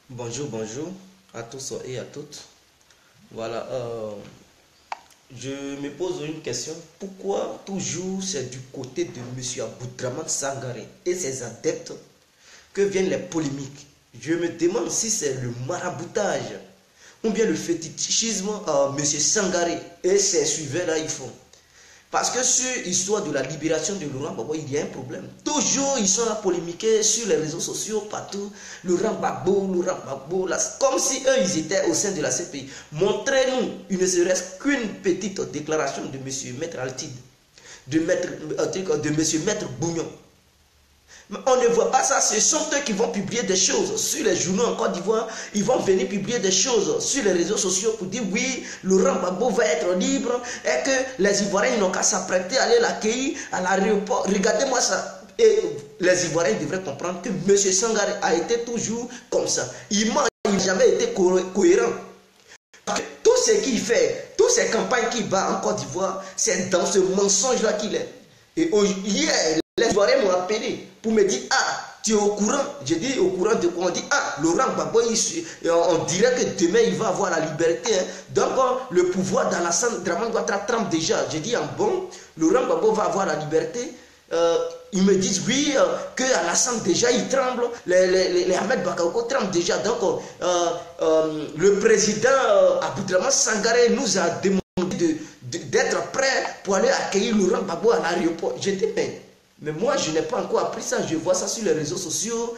Bonjour, bonjour à tous et à toutes. Voilà, je me pose une question. Pourquoi toujours c'est du côté de M. Aboudraman Sangaré et ses adeptes que viennent les polémiques? Je me demande si c'est le maraboutage ou bien le fétichisme M. Sangaré et ses suiveurs là ils font. Parce que sur l'histoire de la libération de Laurent Gbagbo, il y a un problème. Toujours, ils sont là polémiqués sur les réseaux sociaux, partout. Laurent Gbagbo, comme si eux, ils étaient au sein de la CPI. Montrez-nous, il ne serait-ce qu'une petite déclaration de M. Maître Altide, de M. Maître Bougnon. Mais on ne voit pas ça, ce sont eux qui vont publier des choses sur les journaux en Côte d'Ivoire. Ils vont venir publier des choses sur les réseaux sociaux pour dire oui, Laurent Gbagbo va être libre et que les Ivoiriens n'ont qu'à s'apprêter à aller l'accueillir à l'aéroport. Regardez-moi ça. Et les Ivoiriens devraient comprendre que M. Sangaré a été toujours comme ça. Il n'a jamais été cohérent. Parce que tout ce qu'il fait, toutes ces campagnes qu'il bat en Côte d'Ivoire, c'est dans ce mensonge-là qu'il est. Et hier, les Ivoiriens m'ont appelé pour me dire ah, tu es au courant? J'ai dit au courant de quoi? On dit ah, Laurent Gbagbo, on dirait que demain il va avoir la liberté. Hein. Donc le pouvoir d'Alassane Dramane Ouattara tremble déjà. J'ai dit ah bon, Laurent Gbagbo va avoir la liberté. Ils me disent oui, que Alassane déjà il tremble, les Ahmed Bakayoko tremblent déjà. Donc le président Aboudraman Sangaré nous a demandé d'être prêt pour aller accueillir Laurent Gbagbo à l'aéroport. J'ai dit mais moi je n'ai pas encore appris ça, je vois ça sur les réseaux sociaux,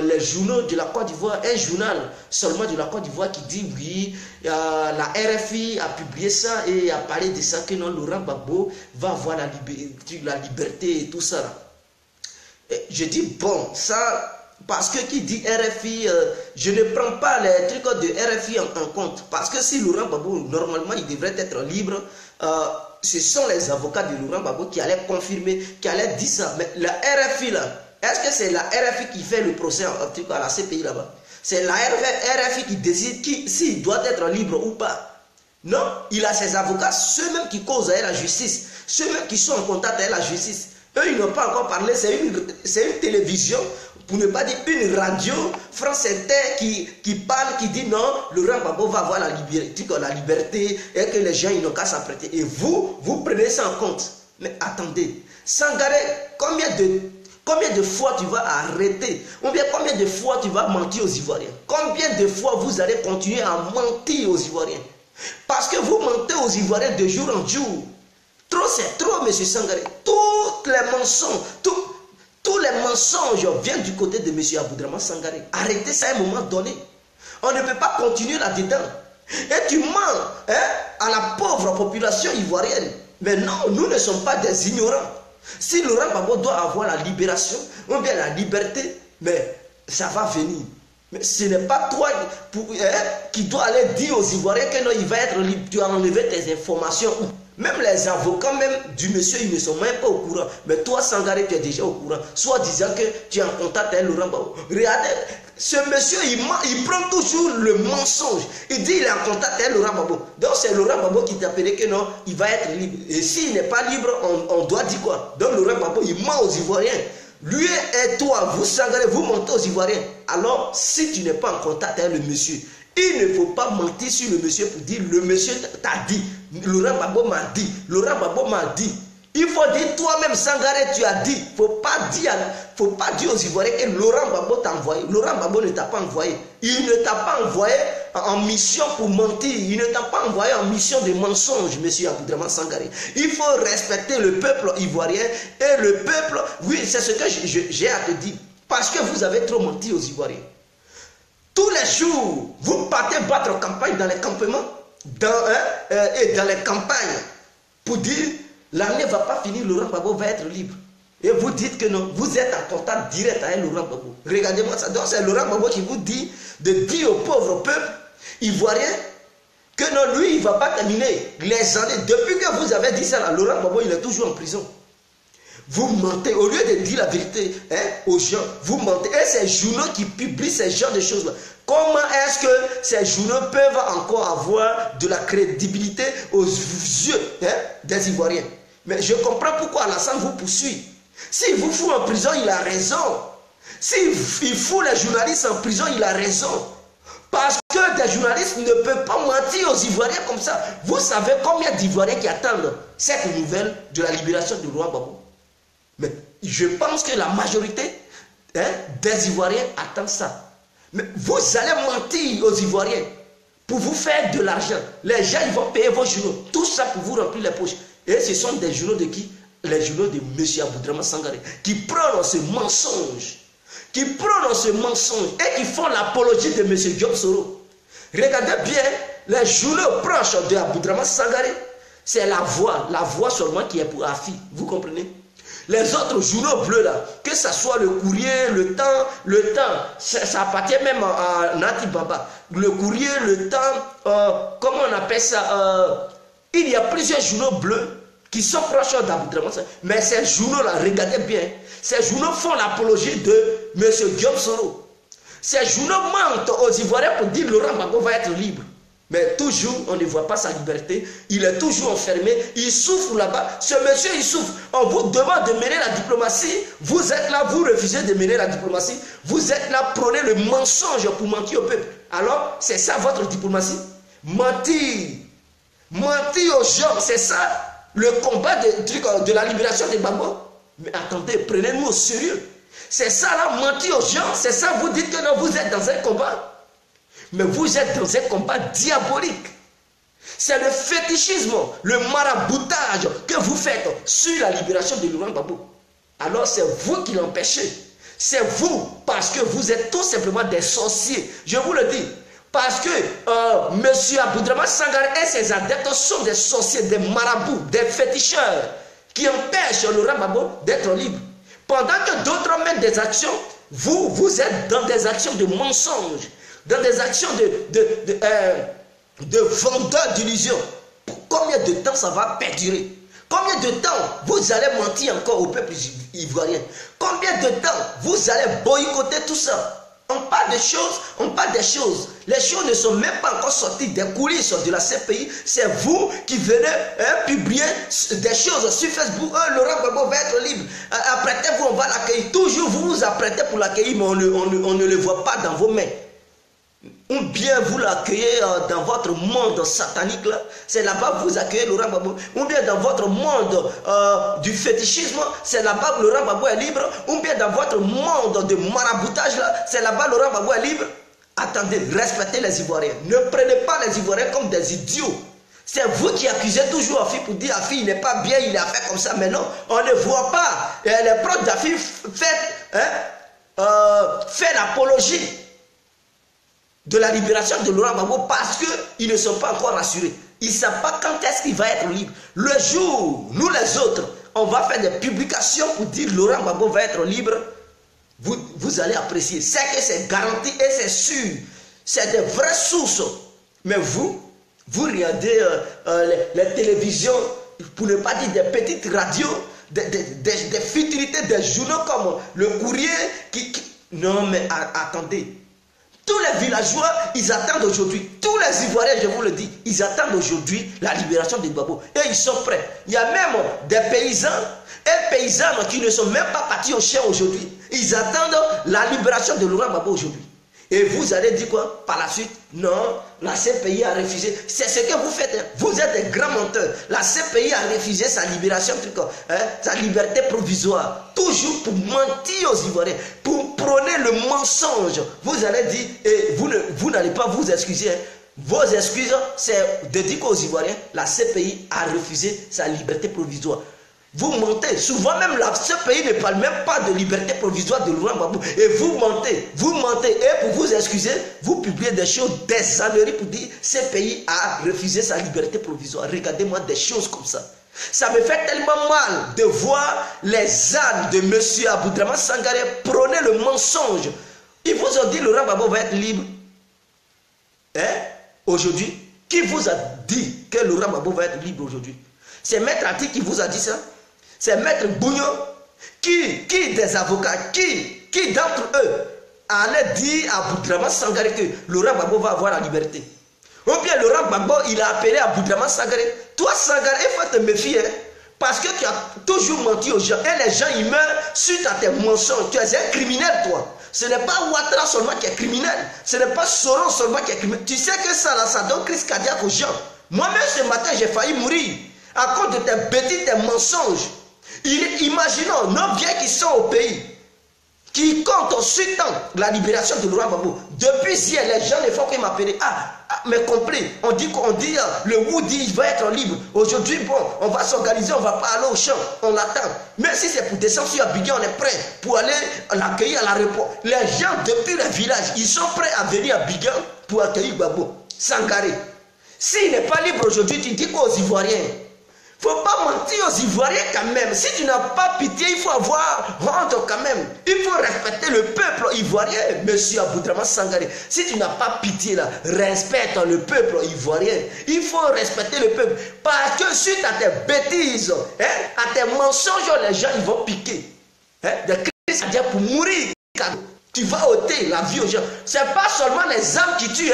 les journaux de la Côte d'Ivoire, un journal seulement de la Côte d'Ivoire qui dit oui, la RFI a publié ça et a parlé de ça, que non, Laurent Gbagbo va avoir la liberté et tout ça. Et je dis bon, ça... Parce que qui dit RFI, je ne prends pas les trucs de RFI en compte. Parce que si Laurent Gbagbo, normalement, il devrait être libre, ce sont les avocats de Laurent Gbagbo qui allaient confirmer, qui allaient dire ça. Mais la RFI, là, est-ce que c'est la RFI qui fait le procès à la CPI là-bas? C'est la RFI qui décide s'il doit être libre ou pas. Non, il a ses avocats, ceux-mêmes qui causent à la justice, ceux-mêmes qui sont en contact avec la justice. Eux, ils n'ont pas encore parlé, c'est une télévision, pour ne pas dire une radio, France Inter qui parle, qui dit non, Laurent Gbagbo va avoir la liberté et que les gens ils n'ont qu'à s'apprêter. Et vous prenez ça en compte. Mais attendez, Sangaré, combien de fois tu vas arrêter? Ou bien combien de fois tu vas mentir aux Ivoiriens? Combien de fois vous allez continuer à mentir aux Ivoiriens? Parce que vous mentez aux Ivoiriens de jour en jour. Trop c'est trop, M. Sangaré. Tous les mensonges viennent du côté de M. Aboudraman Sangaré. Arrêtez ça à un moment donné. On ne peut pas continuer là-dedans. Et tu mens à la pauvre population ivoirienne. Mais non, nous ne sommes pas des ignorants. Si Laurent Gbagbo doit avoir la libération, ou bien la liberté, mais ça va venir. Mais ce n'est pas toi qui dois aller dire aux Ivoiriens que non, il va être libre. Tu as enlevé tes informations. Même les avocats même du monsieur, ils ne sont même pas au courant. Mais toi, Sangaré, tu es déjà au courant. Soit disant que tu es en contact avec Laurent Gbagbo. Regardez, ce monsieur, il prend toujours le mensonge. Il dit qu'il est en contact avec Laurent Gbagbo. Donc c'est Laurent Gbagbo qui t'a appelé que non, il va être libre. Et s'il n'est pas libre, on doit dire quoi? Donc Laurent Gbagbo, il ment aux Ivoiriens. Lui et toi, vous Sangaré, vous mentez aux Ivoiriens. Alors, si tu n'es pas en contact avec le monsieur, il ne faut pas mentir sur le monsieur pour dire le monsieur t'a dit. Laurent Gbagbo m'a dit. Laurent Gbagbo m'a dit. Il faut dire toi-même, Sangaré, tu as dit. Il ne faut pas dire aux Ivoiriens que Laurent Gbagbo t'a envoyé. Laurent Gbagbo ne t'a pas envoyé. Il ne t'a pas envoyé en mission pour mentir. Il ne t'a pas envoyé en mission de mensonge, monsieur Aboudraman Sangaré. Il faut respecter le peuple ivoirien. Et le peuple, oui, c'est ce que j'ai à te dire. Parce que vous avez trop menti aux Ivoiriens. Tous les jours, vous partez battre campagne dans les campements et dans les campagnes pour dire l'année ne va pas finir, Laurent Gbagbo va être libre. Et vous dites que non, vous êtes en contact direct avec Laurent Gbagbo. Regardez-moi ça. Donc c'est Laurent Gbagbo qui vous dit de dire au pauvre peuple ivoirien que non, lui, il ne va pas terminer les années. Depuis que vous avez dit ça, là, Laurent Gbagbo, il est toujours en prison. Vous mentez, au lieu de dire la vérité aux gens, vous mentez. Et ces journaux qui publient ces genres de choses-là, comment est-ce que ces journaux peuvent encore avoir de la crédibilité aux yeux des Ivoiriens? Mais je comprends pourquoi Alassane vous poursuit. S'il vous fout en prison, il a raison. S'il fout les journalistes en prison, il a raison. Parce que des journalistes ne peuvent pas mentir aux Ivoiriens comme ça. Vous savez combien d'Ivoiriens qui attendent cette nouvelle de la libération du roi Gbagbo? Mais je pense que la majorité des Ivoiriens attendent ça. Mais vous allez mentir aux Ivoiriens pour vous faire de l'argent. Les gens ils vont payer vos journaux. Tout ça pour vous remplir les poches. Et ce sont des journaux de qui? Les journaux de M. Aboudraman Sangaré. Qui prennent ce mensonge. Qui prennent ce mensonge. Et qui font l'apologie de M. Diop Soro. Regardez bien les journaux proches de Aboudraman Sangaré. C'est la voix seulement qui est pour Afi. Vous comprenez? Les autres journaux bleus là, que ce soit le Courrier, le Temps, ça appartient même à Nati Baba. Le Courrier, le Temps, comment on appelle ça? Il y a plusieurs journaux bleus qui sont proches d'Aboudraman. Mais ces journaux-là, regardez bien, ces journaux font l'apologie de M. Diop Soro. Ces journaux mentent aux Ivoiriens pour dire que Laurent Gbagbo va être libre. Mais toujours, on ne voit pas sa liberté. Il est toujours enfermé. Il souffre là-bas. Ce monsieur, il souffre. On vous demande de mener la diplomatie. Vous êtes là, vous refusez de mener la diplomatie. Vous êtes là, prenez le mensonge pour mentir au peuple. Alors, c'est ça votre diplomatie? Mentir. Mentir aux gens, c'est ça le combat de la libération de Gbagbo? Mais attendez, prenez-nous au sérieux. C'est ça là, mentir aux gens. C'est ça, vous dites que non, vous êtes dans un combat. Mais vous êtes dans un combat diabolique. C'est le fétichisme, le maraboutage que vous faites sur la libération de Laurent Gbagbo. Alors c'est vous qui l'empêchez. C'est vous, parce que vous êtes tout simplement des sorciers. Je vous le dis. Parce que M. Aboudraman Sangaré et ses adeptes sont des sorciers, des marabouts, des féticheurs qui empêchent Laurent Gbagbo d'être libre. Pendant que d'autres mènent des actions, vous êtes dans des actions de mensonges, dans des actions de vendeurs d'illusions. Combien de temps ça va perdurer? Combien de temps vous allez mentir encore au peuple ivoirien? Combien de temps vous allez boycotter tout ça? On parle des choses. Les choses ne sont même pas encore sorties des coulisses de la CPI. C'est vous qui venez publier des choses sur Facebook. Laurent Gbagbo va être libre. Apprêtez-vous, on va l'accueillir. Toujours vous vous apprêtez pour l'accueillir, mais on ne le voit pas dans vos mains. Ou bien vous l'accueillez dans votre monde satanique là, c'est là-bas que vous accueillez Laurent Gbagbo. Ou bien dans votre monde du fétichisme, c'est là-bas que Laurent Gbagbo est libre. Ou bien dans votre monde de maraboutage là, c'est là-bas que Laurent Gbagbo est libre. Attendez, respectez les Ivoiriens. Ne prenez pas les Ivoiriens comme des idiots. C'est vous qui accusez toujours Afi pour dire Afi il n'est pas bien, il a fait comme ça. Mais non, on ne voit pas. Et les proches d'Afi fait l'apologie de la libération de Laurent Gbagbo parce qu'ils ne sont pas encore rassurés. Ils ne savent pas quand est-ce qu'il va être libre. Le jour, nous les autres, on va faire des publications pour dire Laurent Gbagbo va être libre. Vous allez apprécier. C'est que c'est garanti et c'est sûr. C'est des vraies sources. Mais vous regardez les télévisions, pour ne pas dire des petites radios, des futilités, des journaux comme le Courrier. Non mais attendez. Tous les villageois, ils attendent aujourd'hui. Tous les Ivoiriens, je vous le dis, ils attendent aujourd'hui la libération de Gbagbo. Et ils sont prêts. Il y a même des paysans et paysannes qui ne sont même pas partis au chien aujourd'hui. Ils attendent la libération de Laurent Gbagbo aujourd'hui. Et vous allez dire quoi par la suite? Non, la CPI a refusé. C'est ce que vous faites. Hein. Vous êtes des grands menteurs. La CPI a refusé sa libération, sa liberté provisoire. Toujours pour mentir aux Ivoiriens, pour prôner le mensonge. Vous allez dire, et vous n'allez pas vous excuser. Hein. Vos excuses, c'est de dire qu'aux Ivoiriens, la CPI a refusé sa liberté provisoire. Vous mentez. Souvent même, ce pays ne parle même pas de liberté provisoire de Laurent Gbagbo. Et vous mentez. Vous mentez. Et pour vous excuser, vous publiez des choses, des âneries pour dire ce pays a refusé sa liberté provisoire. Regardez-moi des choses comme ça. Ça me fait tellement mal de voir les ânes de M. Aboudraman Sangaré prôner le mensonge. Ils vous ont dit Laurent Gbagbo va être libre. Hein? Aujourd'hui, qui vous a dit que Laurent Gbagbo va être libre aujourd'hui? C'est Maître Ati qui vous a dit ça? C'est Maître Bougnon? Qui des avocats, qui d'entre eux allait dire à Aboudraman Sangaré que Laurent Gbagbo va avoir la liberté? Ou bien Laurent Gbagbo, il a appelé Aboudraman Sangaré. Toi Sangaré, il faut te méfier. Hein? Parce que tu as toujours menti aux gens. Et les gens, ils meurent suite à tes mensonges. Tu es un criminel, toi. Ce n'est pas Ouattara seulement qui est criminel. Ce n'est pas Soron seulement qui est criminel. Tu sais que ça, là, ça donne crise cardiaque aux gens. Moi-même, ce matin, j'ai failli mourir. À cause de tes bêtises, tes mensonges. Imaginons nos vieux qui sont au pays, qui comptent en suivant la libération de Laurent Gbagbo. Depuis hier, les gens ne font que m'appeler. Mais complet, on dit le Woody il va être libre. Aujourd'hui, bon, on va s'organiser, on ne va pas aller au champ, on l'attend. Même si c'est pour descendre sur Abidjan, on est prêt pour aller l'accueillir à l'aéroport. Les gens depuis le village, ils sont prêts à venir à Abidjan pour accueillir Gbagbo, Sangaré. S'il n'est pas libre aujourd'hui, tu dis quoi aux Ivoiriens? Il ne faut pas mentir aux Ivoiriens quand même. Si tu n'as pas pitié, il faut avoir honte quand même. Il faut respecter le peuple ivoirien, monsieur Aboudraman Sangaré. Si tu n'as pas pitié là, respecte le peuple ivoirien. Il faut respecter le peuple. Parce que suite à tes bêtises, à tes mensonges, les gens ils vont piquer. Des crises cardiaques pour mourir. Tu vas ôter la vie aux gens. Ce n'est pas seulement les âmes qui tuent.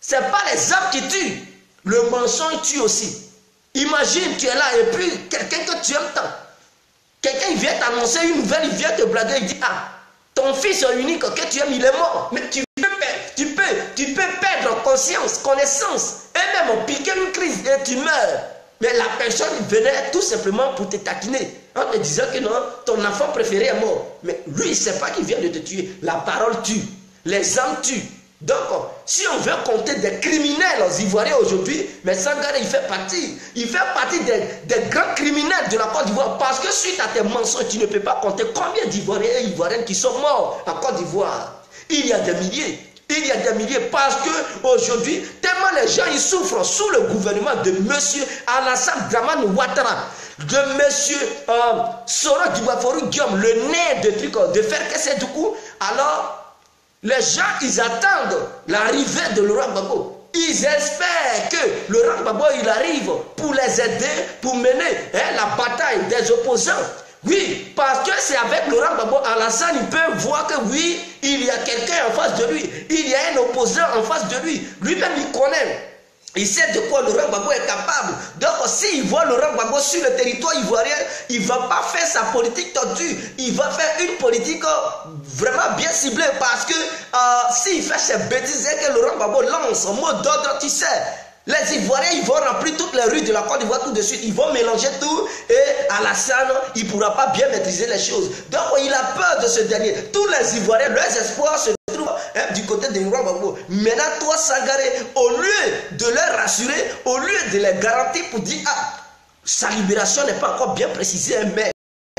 Ce n'est pas les âmes qui tuent. Le mensonge tue aussi. Imagine, tu es là et puis quelqu'un que tu aimes tant. Quelqu'un vient t'annoncer une nouvelle, il vient te blaguer, il dit ton fils unique que tu aimes, il est mort. Mais tu peux perdre conscience, connaissance, et même piquer une crise et tu meurs. Mais la personne venait tout simplement pour te taquiner, en te disant que non, ton enfant préféré est mort. Mais lui, il ne sait pas qu'il vient de te tuer. La parole tue, les âmes tuent. Donc, si on veut compter des criminels aux Ivoiriens aujourd'hui, mais Sangaré, il fait partie des grands criminels de la Côte d'Ivoire. Parce que suite à tes mensonges, tu ne peux pas compter combien d'Ivoiriens et Ivoiriennes qui sont morts en Côte d'Ivoire. Il y a des milliers. Il y a des milliers parce qu'aujourd'hui, tellement les gens ils souffrent sous le gouvernement de M. Alassane Dramane Ouattara, de M. Soro Djibaforu Guillaume, le nez de truc de faire que c'est du coup. Alors, les gens, ils attendent l'arrivée de Laurent Gbagbo. Ils espèrent que Laurent Gbagbo, il arrive pour les aider, pour mener la bataille des opposants. Oui, parce que c'est avec Laurent Gbagbo, Alassane, il peut voir que oui, il y a quelqu'un en face de lui. Il y a un opposant en face de lui. Lui-même, il connaît. Il sait de quoi Laurent Gbagbo est capable. Donc, s'il voit Laurent Gbagbo sur le territoire ivoirien, il ne va pas faire sa politique tordue. Il va faire une politique vraiment bien ciblée. Parce que s'il fait ses bêtises et que Laurent Gbagbo lance en mot d'ordre, tu sais, les Ivoiriens, ils vont remplir toutes les rues de la Côte d'Ivoire tout de suite. Ils vont mélanger tout. Et Alassane, il ne pourra pas bien maîtriser les choses. Donc, il a peur de ce dernier. Tous les Ivoiriens, leurs espoirs se trouvent du côté de Laurent Gbagbo. Maintenant, toi, Sangaré, au lieu de les rassurer, au lieu de les garantir pour dire sa libération n'est pas encore bien précisée, mais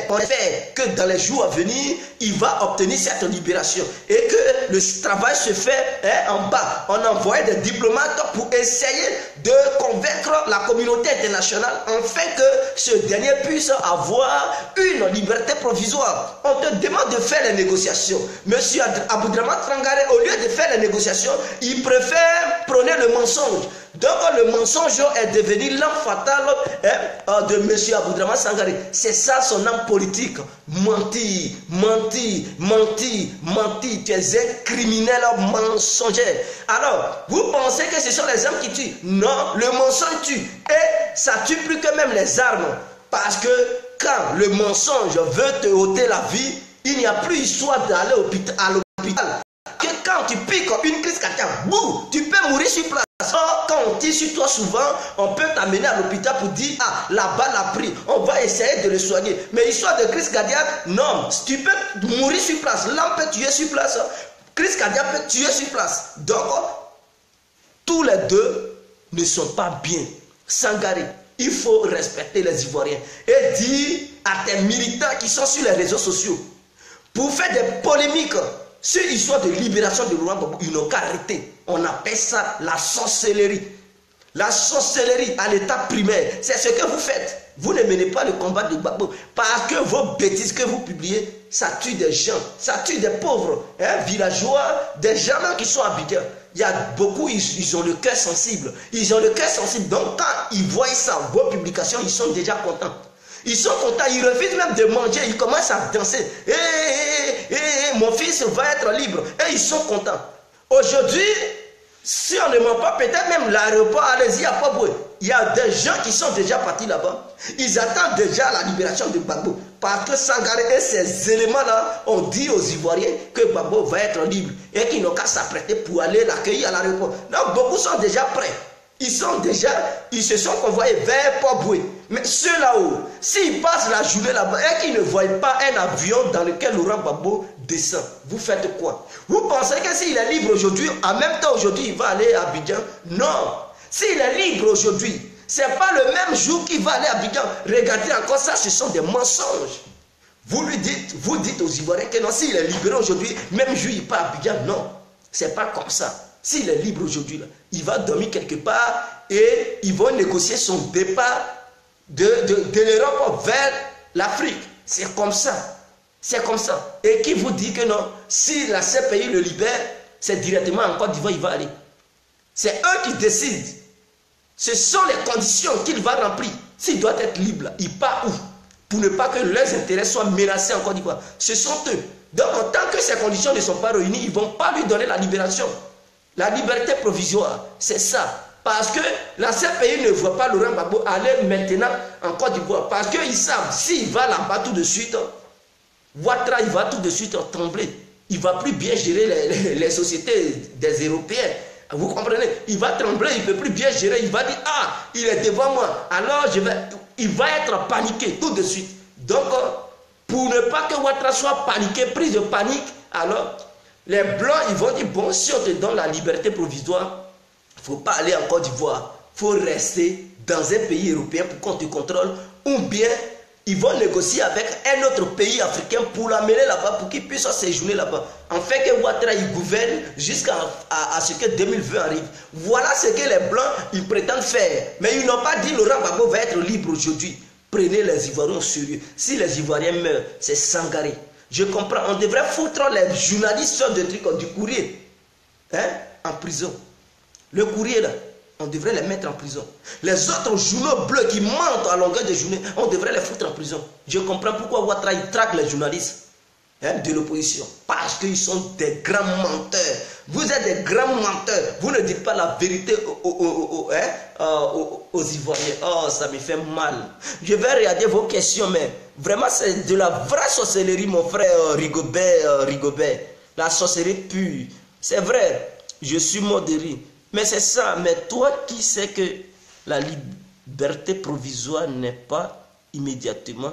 en effet, que dans les jours à venir, il va obtenir cette libération et que le travail se fait en bas. On envoie des diplomates pour essayer de convaincre la communauté internationale afin que ce dernier puisse avoir une liberté provisoire. On te demande de faire les négociations. Monsieur Aboudraman Sangaré, au lieu de faire les négociations, il préfère prôner le mensonge. Donc le mensonge est devenu l'âme fatale de M. Aboudraman Sangaré. C'est ça son âme politique. Mentir, mentir, mentir, mentir. Tu es un criminel mensonger. Alors, vous pensez que ce sont les âmes qui tuent? Non, le mensonge tue. Et ça tue plus que même les armes. Parce que quand le mensonge veut te ôter la vie, il n'y a plus histoire d'aller à l'hôpital. Que quand tu piques une crise cardiaque, boum, tu peux mourir sur place. Or, quand on tire sur toi souvent, on peut t'amener à l'hôpital pour dire la balle a pris, on va essayer de le soigner. Mais histoire de crise cardiaque, non, tu peux mourir sur place. L'homme peut tuer sur place, crise cardiaque peut tuer sur place. Donc, tous les deux ne sont pas bien. Sangaré, il faut respecter les Ivoiriens et dire à tes militants qui sont sur les réseaux sociaux pour faire des polémiques sur l'histoire de libération de Laurent Gbagbo, ils n'ont qu'à arrêter. On appelle ça la sorcellerie. La sorcellerie à l'état primaire, c'est ce que vous faites. Vous ne menez pas le combat de Gbagbo parce que vos bêtises que vous publiez, ça tue des gens, ça tue des pauvres, villageois, des gens qui sont habitants. Il y a beaucoup, ils ont le cœur sensible. Ils ont le cœur sensible. Donc quand ils voient ça, vos publications, ils sont déjà contents. Ils sont contents, ils refusent même de manger, ils commencent à danser. Mon fils va être libre. Et ils sont contents. Aujourd'hui, si on ne ment pas, peut-être même l'aéroport, allez-y à Poboué. il y a des gens qui sont déjà partis là-bas. Ils attendent déjà la libération de Gbagbo. Parce que Sangaré et ces éléments-là ont dit aux Ivoiriens que Gbagbo va être libre et qu'ils n'ont qu'à s'apprêter pour aller l'accueillir à l'aéroport. Donc beaucoup sont déjà prêts. Ils se sont convoyés vers Port-Boué. Mais ceux là-haut, s'ils passent la journée là-bas et qu'ils ne voient pas un avion dans lequel Laurent Gbagbo descend, vous faites quoi? Vous pensez que s'il est libre aujourd'hui, en même temps aujourd'hui, il va aller à Abidjan? Non. S'il est libre aujourd'hui, ce n'est pas le même jour qu'il va aller à Abidjan. Regardez encore ça, ce sont des mensonges. Vous dites aux Ivoiriens que non, s'il est libéré aujourd'hui, même jour il part à Abidjan. Non, ce n'est pas comme ça. S'il est libre aujourd'hui, il va dormir quelque part et ils vont négocier son départ de l'Europe vers l'Afrique. C'est comme ça. C'est comme ça. Et qui vous dit que non, si la CPI le libère, c'est directement en Côte d'Ivoire il va aller. C'est eux qui décident. Ce sont les conditions qu'il va remplir. S'il doit être libre, il part où? Pour ne pas que leurs intérêts soient menacés en Côte d'Ivoire. Ce sont eux. Donc, tant que ces conditions ne sont pas réunies, ils ne vont pas lui donner la libération. La liberté provisoire, c'est ça. Parce que la CPI ne voit pas Laurent Gbagbo aller maintenant en Côte d'Ivoire. Parce qu'ils savent, s'il va là-bas tout de suite, Ouattara, il va tout de suite trembler. Il ne va plus bien gérer les sociétés des Européens. Vous comprenez? Il va trembler, il ne peut plus bien gérer. Il va dire, ah, il est devant moi. Alors, il va être paniqué tout de suite. Donc, pour ne pas que Ouattara soit paniqué, prise de panique, alors, les Blancs, ils vont dire, bon, si on te donne la liberté provisoire, il ne faut pas aller en Côte d'Ivoire. Il faut rester dans un pays européen pour qu'on te contrôle. Ou bien, ils vont négocier avec un autre pays africain pour l'amener là-bas, pour qu'il puisse séjourner là-bas. En fait, que Ouattara, il gouverne jusqu'à ce que 2020 arrive. Voilà ce que les Blancs, ils prétendent faire. Mais ils n'ont pas dit Laurent Gbagbo va être libre aujourd'hui. Prenez les Ivoiriens au sérieux. Si les Ivoiriens meurent, c'est Sangaré. Je comprends. On devrait foutre les journalistes de trucs du courrier en prison. Le courrier là, on devrait les mettre en prison. Les autres journaux bleus qui mentent à longueur de journée, on devrait les foutre en prison. Je comprends pourquoi Ouattara il traque les journalistes de l'opposition. Parce qu'ils sont des grands menteurs. Vous êtes des grands menteurs. Vous ne dites pas la vérité aux Ivoiriens. Oh, ça me fait mal. Je vais regarder vos questions, mais vraiment c'est de la vraie sorcellerie, mon frère Rigobert. La sorcellerie pure. C'est vrai, je suis mort de rire. Mais c'est ça, mais toi qui sais que la liberté provisoire n'est pas immédiatement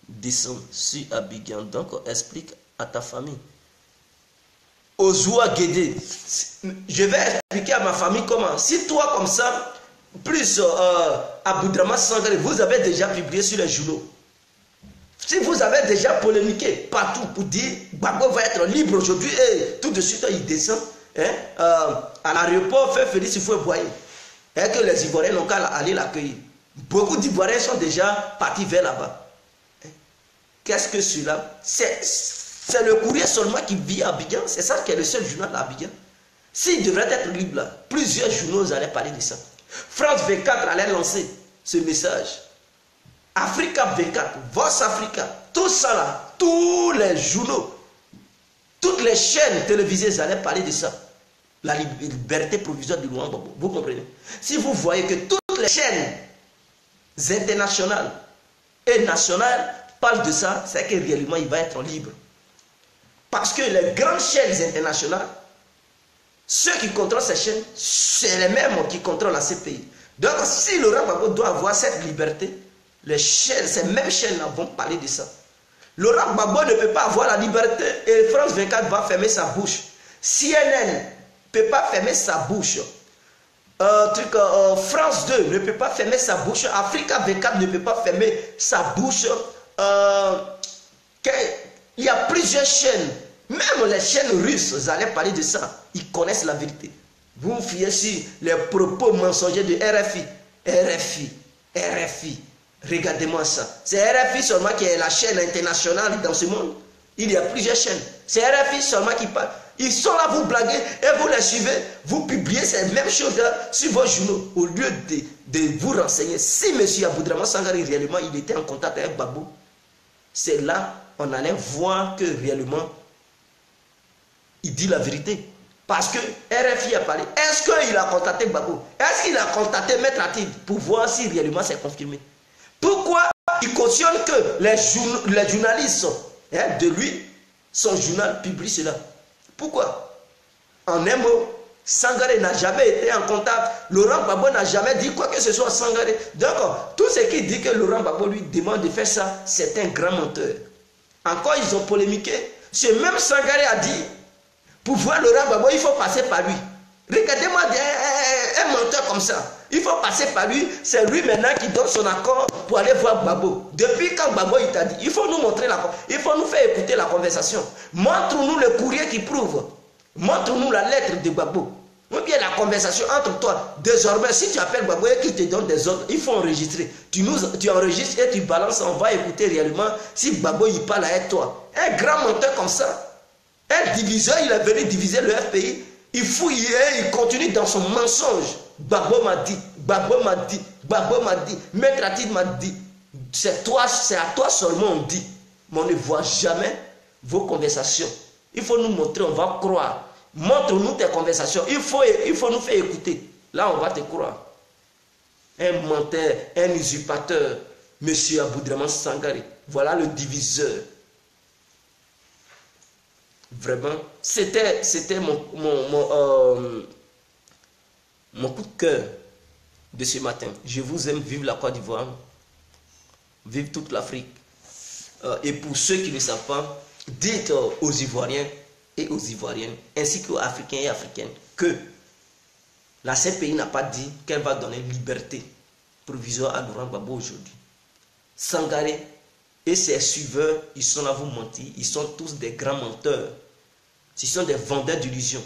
descendre sur Abidjan, donc explique à ta famille. Ozoua Guédé, je vais expliquer à ma famille comment. Si toi comme ça, plus Aboudraman Sangaré, vous avez déjà publié sur les journaux. Si vous avez déjà polémiqué partout pour dire Gbagbo va être libre aujourd'hui et tout de suite il descend. À l'aéroport, fait Félix Houphouët-Boigny, et que les Ivoiriens n'ont qu'à aller l'accueillir. Beaucoup d'Ivoiriens sont déjà partis vers là-bas. Qu'est-ce que cela? C'est le courrier seulement qui vit à Abidjan. C'est ça qui est le seul journal à Abidjan. S'il devrait être libre là, plusieurs journaux allaient parler de ça. France 24 allait lancer ce message. Africa 24, Vox Africa, tout ça là, tous les journaux, toutes les chaînes télévisées allaient parler de ça. La liberté provisoire de Laurent Gbagbo. Vous comprenez? Si vous voyez que toutes les chaînes internationales et nationales parlent de ça, c'est que réellement il va être libre. Parce que les grandes chaînes internationales, ceux qui contrôlent ces chaînes, c'est les mêmes qui contrôlent la CPI. Donc si Laurent Gbagbo doit avoir cette liberté, les chaînes, ces mêmes chaînes-là vont parler de ça. Laurent Gbagbo ne peut pas avoir la liberté et France 24 va fermer sa bouche. CNN ne peut pas fermer sa bouche. France 2 ne peut pas fermer sa bouche. Africa 24 ne peut pas fermer sa bouche. Il y a plusieurs chaînes. Même les chaînes russes allaient parler de ça. Ils connaissent la vérité. Vous vous fiez sur les propos mensongers de RFI. Regardez-moi ça. C'est RFI seulement qui est la chaîne internationale dans ce monde. Il y a plusieurs chaînes. C'est RFI seulement qui parle. Ils sont là, vous blaguez et vous les suivez. Vous publiez ces mêmes choses-là sur vos journaux. Au lieu de vous renseigner. Si M. Aboudraman Sangaré réellement il était en contact avec Gbagbo, c'est là on allait voir que réellement il dit la vérité. Parce que RFI a parlé. Est-ce qu'il a contacté Gbagbo? Est-ce qu'il a contacté Maître Atid pour voir si réellement c'est confirmé? Pourquoi il cautionne que les journalistes de lui, son journal publie cela? Pourquoi? En un mot, Sangaré n'a jamais été en contact. Laurent Gbagbo n'a jamais dit quoi que ce soit à Sangaré. Donc, tout ce qui dit que Laurent Gbagbo lui demande de faire ça, c'est un grand menteur. Encore, ils ont polémiqué. Ce même Sangaré a dit, pour voir Laurent Gbagbo, il faut passer par lui. Regardez-moi un menteur comme ça. Il faut passer par lui. C'est lui maintenant qui donne son accord pour aller voir Gbagbo. Depuis quand Gbagbo il t'a dit, il faut nous montrer il faut nous faire écouter la conversation. Montre-nous le courrier qui prouve. Montre-nous la lettre de Gbagbo. Ou bien la conversation entre toi. Désormais, si tu appelles Gbagbo et qu'il te donne des ordres, il faut enregistrer. Tu enregistres et tu balances. On va écouter réellement si Gbagbo il parle avec toi. Un grand menteur comme ça. Un diviseur, il est venu diviser le FPI. Il fouille et il continue dans son mensonge. Gbagbo m'a dit, Gbagbo m'a dit, Gbagbo m'a dit, Maître Atid m'a dit. C'est à toi seulement on dit. Mais on ne voit jamais vos conversations. Il faut nous montrer, on va croire. Montre-nous tes conversations. Il faut nous faire écouter. Là, on va te croire. Un menteur, un usurpateur, Monsieur Aboudraman Sangaré. Voilà le diviseur. Vraiment, c'était mon coup de cœur de ce matin. Je vous aime, vive la Côte d'Ivoire, vive toute l'Afrique. Et pour ceux qui ne savent pas, dites aux Ivoiriens et aux Ivoiriennes, ainsi qu'aux Africains et Africaines, que la CPI n'a pas dit qu'elle va donner liberté provisoire à Laurent Gbagbo aujourd'hui. Sangaré et ses suiveurs, ils sont là vous mentir, ils sont tous des grands menteurs. Ce sont des vendeurs d'illusions.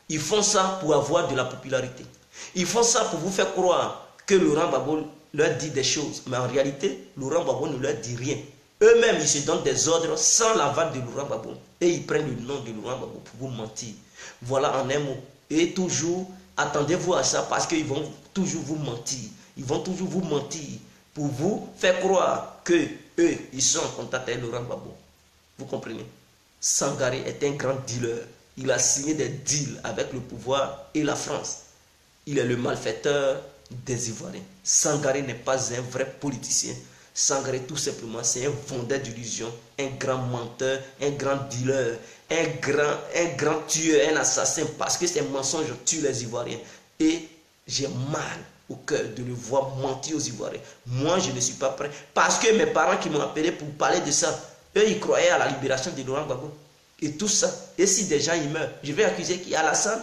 Ils font ça pour avoir de la popularité. Ils font ça pour vous faire croire que Laurent Gbagbo leur dit des choses. Mais en réalité, Laurent Gbagbo ne leur dit rien. Eux-mêmes, ils se donnent des ordres sans l'aval de Laurent Gbagbo. Et ils prennent le nom de Laurent Gbagbo pour vous mentir. Voilà en un mot. Et toujours, attendez-vous à ça parce qu'ils vont toujours vous mentir. Ils vont toujours vous mentir pour vous faire croire que eux, ils sont en contact avec Laurent Gbagbo. Vous comprenez? Sangaré est un grand dealer. Il a signé des deals avec le pouvoir et la France. Il est le malfaiteur des Ivoiriens. Sangaré n'est pas un vrai politicien. Sangaré, tout simplement, c'est un vendeur d'illusions, un grand menteur, un grand dealer, un grand tueur, un assassin, parce que ces mensonges tuent les Ivoiriens. Et j'ai mal au cœur de le voir mentir aux Ivoiriens. Moi, je ne suis pas prêt. Parce que mes parents qui m'ont appelé pour parler de ça, eux, ils croyaient à la libération de Laurent Gbagbo. Et tout ça. Et si des gens ils meurent, je vais accuser qui? Alassane?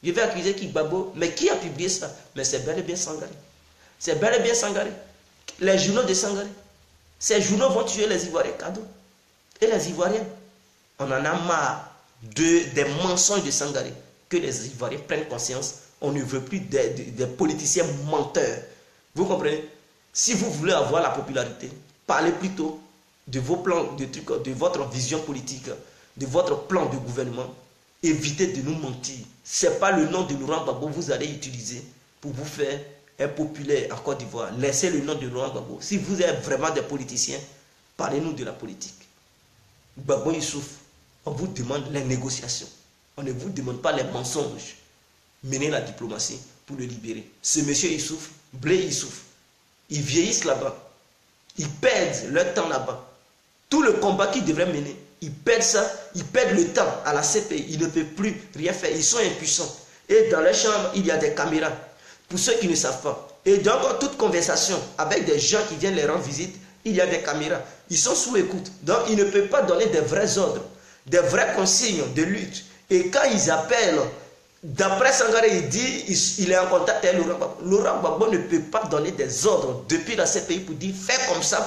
Je vais accuser qui? Gbagbo? Mais qui a publié ça? Mais c'est bel et bien Sangaré. C'est bel et bien Sangaré. Les journaux de Sangaré. Ces journaux vont tuer les Ivoiriens cadeau. Et les Ivoiriens, on en a marre des mensonges de Sangaré. Que les Ivoiriens prennent conscience. On ne veut plus des politiciens menteurs. Vous comprenez? Si vous voulez avoir la popularité, parlez plutôt de vos plans, de votre vision politique, de votre plan de gouvernement. Évitez de nous mentir. Ce n'est pas le nom de Laurent Gbagbo que vous allez utiliser pour vous faire un populaire en Côte d'Ivoire. Laissez le nom de Laurent Gbagbo. Si vous êtes vraiment des politiciens, parlez-nous de la politique. Gbagbo il souffre. On vous demande les négociations. On ne vous demande pas les mensonges. Menez la diplomatie pour le libérer. Ce monsieur il souffre. Blé il souffre. Ils vieillissent là-bas. Ils perdent leur temps là-bas. Tout le combat qu'ils devraient mener, ils perdent ça, ils perdent le temps à la CPI, ils ne peuvent plus rien faire, ils sont impuissants. Et dans les chambres, il y a des caméras, pour ceux qui ne savent pas. Et donc, toute conversation avec des gens qui viennent les rendre visite, il y a des caméras. Ils sont sous écoute. Donc, ils ne peuvent pas donner des vrais ordres, des vraies consignes de lutte. Et quand ils appellent, d'après Sangaré, il dit il est en contact avec Laurent Gbagbo. Laurent Gbagbo ne peut pas donner des ordres depuis la CPI pour dire fais comme ça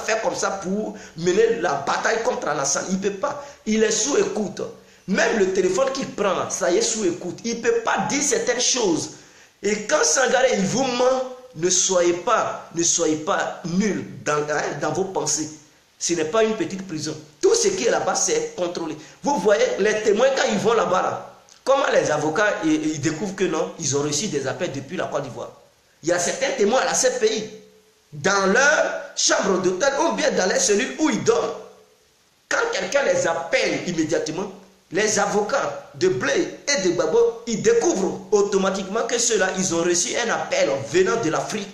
pour mener la bataille contre Alassane. Il ne peut pas. Il est sous écoute. Même le téléphone qu'il prend, ça y est sous écoute. Il ne peut pas dire certaines choses. Et quand Sangaré, il vous ment, ne soyez pas nuls dans vos pensées. Ce n'est pas une petite prison. Tout ce qui est là-bas, c'est contrôlé. Vous voyez, les témoins, quand ils vont là-bas, comment les avocats ils découvrent que non, ils ont reçu des appels depuis la Côte d'Ivoire. Il y a certains témoins à la CPI, dans leur chambre d'hôtel ou bien dans les cellules où ils dorment. Quand quelqu'un les appelle immédiatement, les avocats de Blé et de Gbagbo, ils découvrent automatiquement que ceux-là, ils ont reçu un appel venant de l'Afrique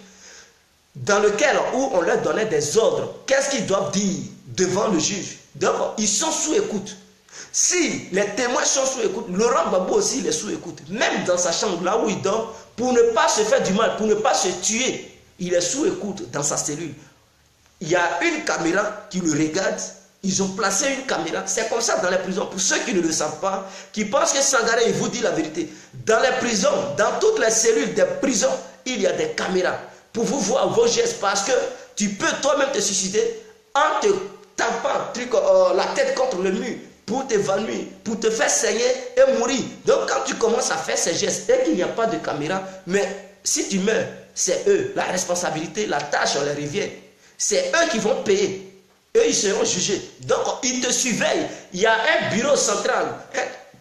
dans lequel où on leur donnait des ordres. Qu'est-ce qu'ils doivent dire devant le juge? Donc, ils sont sous écoute. Si les témoins sont sous écoute, Laurent Gbagbo aussi il est sous écoute. Même dans sa chambre, là où il dort, pour ne pas se faire du mal, pour ne pas se tuer, il est sous écoute dans sa cellule. Il y a une caméra qui le regarde. Ils ont placé une caméra. C'est comme ça dans les prisons. Pour ceux qui ne le savent pas, qui pensent que Sangaré, il vous dit la vérité. Dans les prisons, dans toutes les cellules des prisons, il y a des caméras pour vous voir vos gestes. Parce que tu peux toi-même te suicider en te tapant la tête contre le mur pour t'évanouir, pour te faire saigner et mourir. Donc quand tu commences à faire ces gestes et qu'il n'y a pas de caméra, mais si tu meurs, c'est eux. La responsabilité, la tâche, on les revient. C'est eux qui vont payer. Eux, ils seront jugés. Donc, ils te surveillent. Il y a un bureau central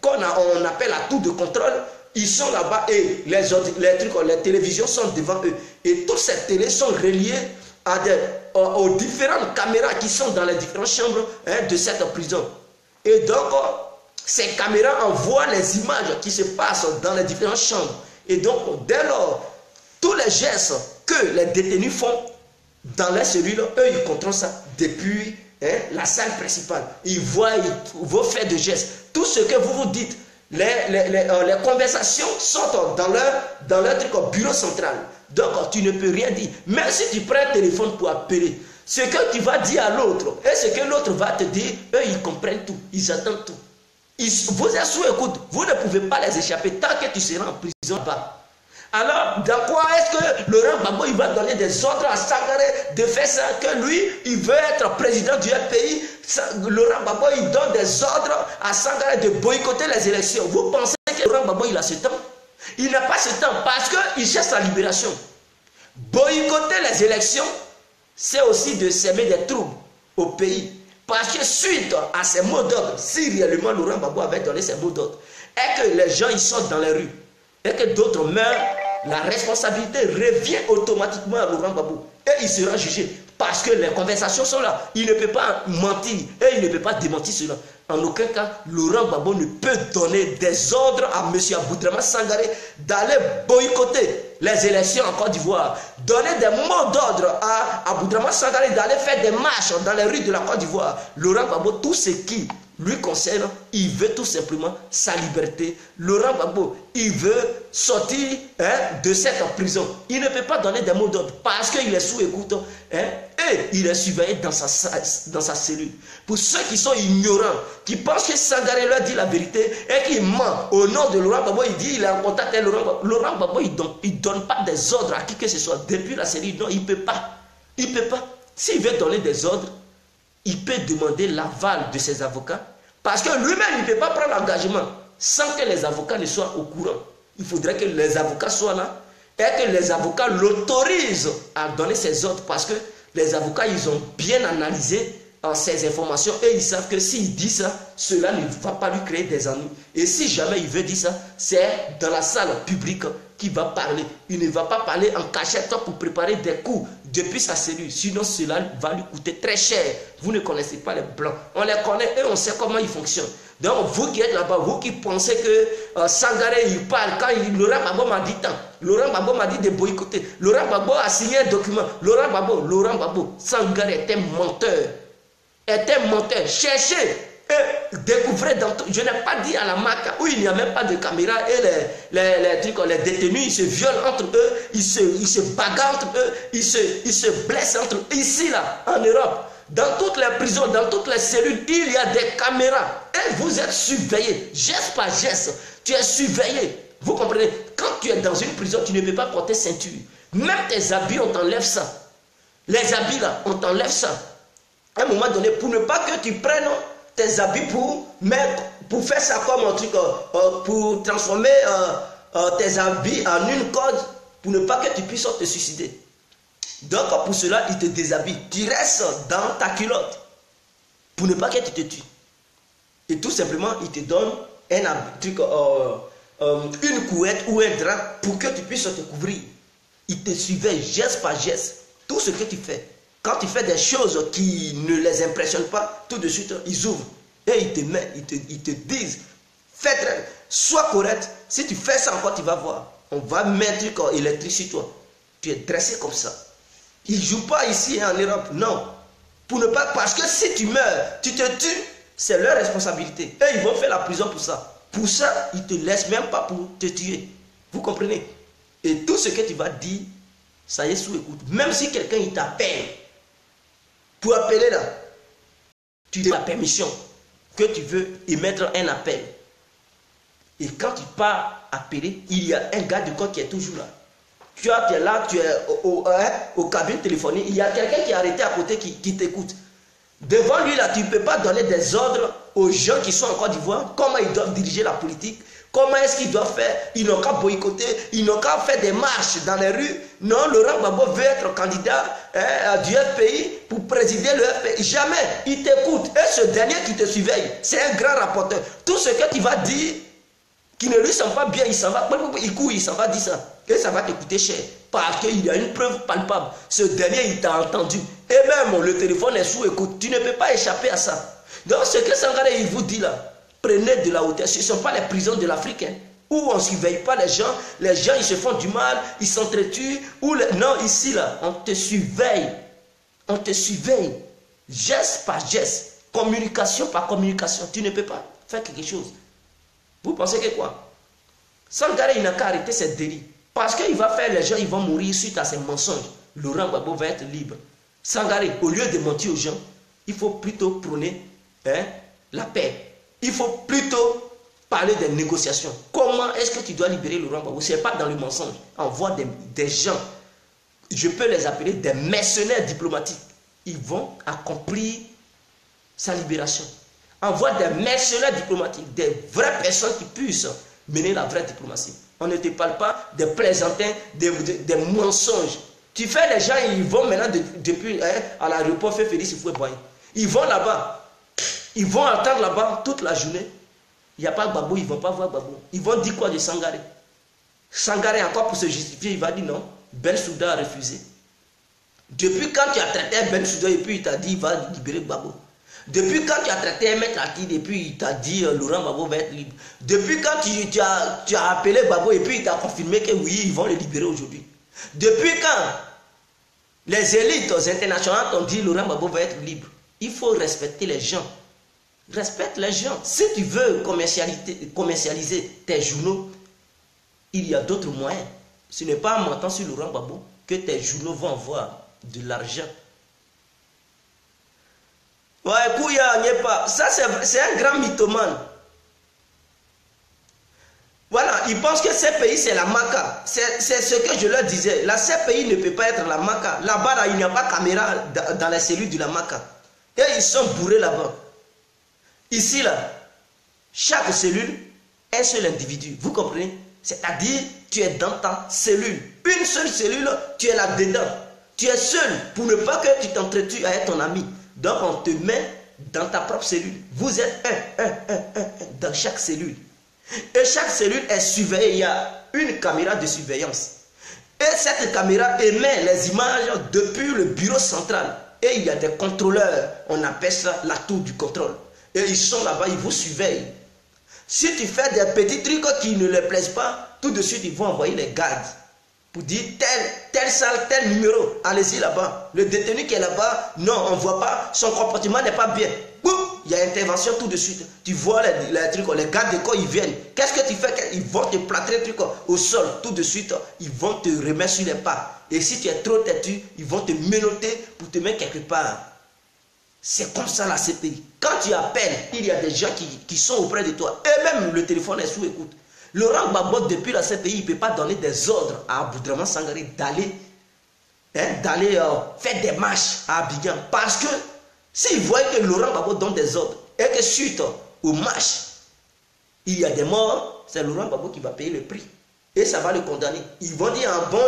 qu'on appelle la tour de contrôle. Ils sont là-bas et les télévisions sont devant eux. Et toutes ces télés sont reliées aux différentes caméras qui sont dans les différentes chambres de cette prison. Et donc, ces caméras envoient les images qui se passent dans les différentes chambres. Et donc, dès lors, tous les gestes que les détenus font dans les cellules, eux, ils contrôlent ça depuis la salle principale. Ils voient vos faits de gestes. Tout ce que vous vous dites, les conversations sont dans leur bureau central. Donc, tu ne peux rien dire. Même si tu prends un téléphone pour appeler, ce que tu vas dire à l'autre et ce que l'autre va te dire, eux, ils comprennent tout. Ils attendent tout. Vous êtes sous écoute. Vous ne pouvez pas les échapper tant que tu seras en prison là-bas. Alors, dans quoi est-ce que Laurent Gbagbo il va donner des ordres à Sangaré de faire ça, que lui, il veut être président du pays? Laurent Gbagbo, il donne des ordres à Sangaré de boycotter les élections. Vous pensez que Laurent Gbagbo, il a ce temps? Il n'a pas ce temps parce qu'il cherche sa libération. Boycotter les élections, c'est aussi de s'aimer des troubles au pays. Parce que suite à ces mots d'ordre, si réellement Laurent Gbagbo avait donné ces mots d'ordre, et que les gens ils sortent dans les rues, et que d'autres meurent, la responsabilité revient automatiquement à Laurent Gbagbo. Et il sera jugé. Parce que les conversations sont là. Il ne peut pas mentir. Et il ne peut pas démentir cela. En aucun cas, Laurent Gbagbo ne peut donner des ordres à M. Aboudraman Sangaré d'aller boycotter les élections en Côte d'Ivoire. Donner des mots d'ordre à Aboudraman Sangaré d'aller faire des marches dans les rues de la Côte d'Ivoire. Laurent Gbagbo, tout ce qui lui concerne, il veut tout simplement sa liberté. Laurent Gbagbo, il veut sortir de cette prison. Il ne peut pas donner des mots d'ordre parce qu'il est sous écoute et il est surveillé dans sa cellule. Pour ceux qui sont ignorants, qui pensent que Sangaré leur dit la vérité et qui ment au nom de Laurent Gbagbo, il dit il est en contact avec Laurent Gbagbo. Laurent Gbagbo, il ne donne pas des ordres à qui que ce soit depuis la cellule. Non, il ne peut pas. Il ne peut pas. S'il veut donner des ordres, il peut demander l'aval de ses avocats parce que lui-même, il ne peut pas prendre l'engagement sans que les avocats ne soient au courant. Il faudrait que les avocats soient là et que les avocats l'autorisent à donner ses ordres parce que les avocats, ils ont bien analysé ces informations et ils savent que s'il dit ça, cela ne va pas lui créer des ennuis. Et si jamais il veut dire ça, c'est dans la salle publique qu'il va parler. Il ne va pas parler en cachette pour préparer des coups depuis sa cellule. Sinon, cela va lui coûter très cher. Vous ne connaissez pas les blancs. On les connaît et on sait comment ils fonctionnent. Donc, vous qui êtes là-bas, vous qui pensez que Sangaré, il parle, quand Laurent Gbagbo m'a dit tant, Laurent Gbagbo m'a dit de boycotter, Laurent Gbagbo a signé un document, Laurent Gbagbo, Sangaré est un menteur. Est un menteur. Cherchez et découvrez dans tout. Je n'ai pas dit à la marque où il n'y a même pas de caméra et les détenus, ils se violent entre eux, ils se bagarrent entre eux, ils se blessent entre eux. Ici, là, en Europe, dans toutes les prisons, dans toutes les cellules, il y a des caméras. Et vous êtes surveillés, geste par geste. Tu es surveillé. Vous comprenez? Quand tu es dans une prison, tu ne peux pas porter ceinture. Même tes habits, on t'enlève ça. Les habits, là, on t'enlève ça. À un moment donné, pour ne pas que tu prennes tes habits pour faire ça comme un truc, pour transformer tes habits en une corde, pour ne pas que tu puisses te suicider. Donc pour cela, il te déshabille. Tu restes dans ta culotte pour ne pas que tu te tues. Et tout simplement, il te donne une couette ou un drap pour que tu puisses te couvrir. Il te surveille geste par geste. Tout ce que tu fais. Quand tu fais des choses qui ne les impressionnent pas, tout de suite, ils ouvrent. Et ils te mettent, ils te disent, sois correct. Si tu fais ça encore, tu vas voir. On va mettre un électrique sur toi. Tu es dressé comme ça. Ils ne jouent pas ici en Europe, non. Pour ne pas, parce que si tu meurs, tu te tues, c'est leur responsabilité. Et ils vont faire la prison pour ça. Pour ça, ils ne te laissent même pas pour te tuer. Vous comprenez? Et tout ce que tu vas dire, ça y est sous écoute. Même si quelqu'un il t'appelle, pour appeler là, tu donnes la permission que tu veux émettre un appel. Et quand tu pars appeler, il y a un gars du corps qui est toujours là. Tu es là, tu es au cabine téléphonique, il y a quelqu'un qui est arrêté à côté qui t'écoute. Devant lui, là, tu ne peux pas donner des ordres aux gens qui sont en Côte d'Ivoire, comment ils doivent diriger la politique, comment est-ce qu'ils doivent faire. Ils n'ont qu'à boycotter, ils n'ont qu'à faire des marches dans les rues. Non, Laurent Gbagbo veut être candidat du FPI pour présider le FPI. Jamais, il t'écoute. Et ce dernier qui te surveille, c'est un grand rapporteur. Tout ce que tu vas dire, qui ne lui semble pas bien, il s'en va, il court, il s'en va dire ça. Et ça va te coûter cher. Parce qu'il y a une preuve palpable. Ce dernier, il t'a entendu. Et même, le téléphone est sous écoute. Tu ne peux pas échapper à ça. Donc, ce que Sangaré, il vous dit là, prenez de la hauteur. Ce ne sont pas les prisons de l'Afrique, hein, où on ne surveille pas les gens, ils se font du mal, ils s'entretuent. Non, ici, là, on te surveille. On te surveille. Geste par geste, communication par communication. Tu ne peux pas faire quelque chose. Vous pensez que quoi? Sangaré, il n'a qu'à arrêter cette dérive. Parce qu'il va faire les gens, ils vont mourir suite à ces mensonges. Laurent Gbagbo va être libre. Sangaré, au lieu de mentir aux gens, il faut plutôt prôner la paix. Il faut plutôt parler des négociations. Comment est-ce que tu dois libérer Laurent Gbagbo? Ce n'est pas dans le mensonge. Envoie des gens, je peux les appeler des mercenaires diplomatiques. Ils vont accomplir sa libération. Envoie des mercenaires diplomatiques, des vraies personnes qui puissent mener la vraie diplomatie. On ne te parle pas des plaisantins, des mensonges. Tu fais les gens, ils vont maintenant depuis à l'aéroport Félix Houphouët-Boigny. Ils vont là-bas. Ils vont attendre là-bas toute la journée. Il n'y a pas Gbagbo, ils ne vont pas voir Gbagbo. Ils vont dire quoi de Sangaré? Sangaré, encore pour se justifier, il va dire non. Bensouda a refusé. Depuis quand tu as traité Bensouda et puis il t'a dit il va libérer Gbagbo? Depuis quand tu as traité un maître Akid et puis il t'a dit Laurent Gbagbo va être libre? Depuis quand tu as appelé Gbagbo et puis il t'a confirmé que oui, ils vont le libérer aujourd'hui? Depuis quand les élites internationales t'ont dit Laurent Gbagbo va être libre? Il faut respecter les gens. Respecte les gens. Si tu veux commercialiser tes journaux, il y a d'autres moyens. Ce n'est pas en mentant sur Laurent Gbagbo que tes journaux vont avoir de l'argent. Ouais, Kouya, n'y est pas. Ça, c'est un grand mythomane. Voilà, ils pensent que ces pays, c'est la Maca. C'est ce que je leur disais. La CPI ne peut pas être la Maca. Là-bas, là, il n'y a pas de caméra dans les cellules de la Maca. Et ils sont bourrés là-bas. Ici, là, chaque cellule, un seul individu. Vous comprenez? C'est-à-dire, tu es dans ta cellule. Une seule cellule, tu es là-dedans. Tu es seul pour ne pas que tu t'entretues avec ton ami. Donc, on te met dans ta propre cellule. Vous êtes un dans chaque cellule. Et chaque cellule est surveillée. Il y a une caméra de surveillance. Et cette caméra émet les images depuis le bureau central. Et il y a des contrôleurs. On appelle ça la tour du contrôle. Et ils sont là-bas, ils vous surveillent. Si tu fais des petits trucs qui ne leur plaisent pas, tout de suite, ils vont envoyer les gardes. Pour dire telle salle, tel numéro, allez-y là-bas. Le détenu qui est là-bas, non, on ne voit pas, son comportement n'est pas bien. Boum, il y a intervention tout de suite. Tu vois les trucs, les gardes de corps, ils viennent. Qu'est-ce que tu fais? Ils vont te plâtrer le truc au sol. Tout de suite, ils vont te remettre sur les pas. Et si tu es trop têtu, ils vont te menotter pour te mettre quelque part. C'est comme ça la CPI. Quand tu appelles, il y a des gens qui sont auprès de toi. Et même le téléphone est sous écoute. Laurent Gbagbo, depuis la CPI, il ne peut pas donner des ordres à Aboudraman Sangaré d'aller faire des marches à Abidjan. Parce que s'il voit que Laurent Gbagbo donne des ordres et que suite aux marches, il y a des morts, c'est Laurent Gbagbo qui va payer le prix. Et ça va le condamner. Ils vont dire en bon,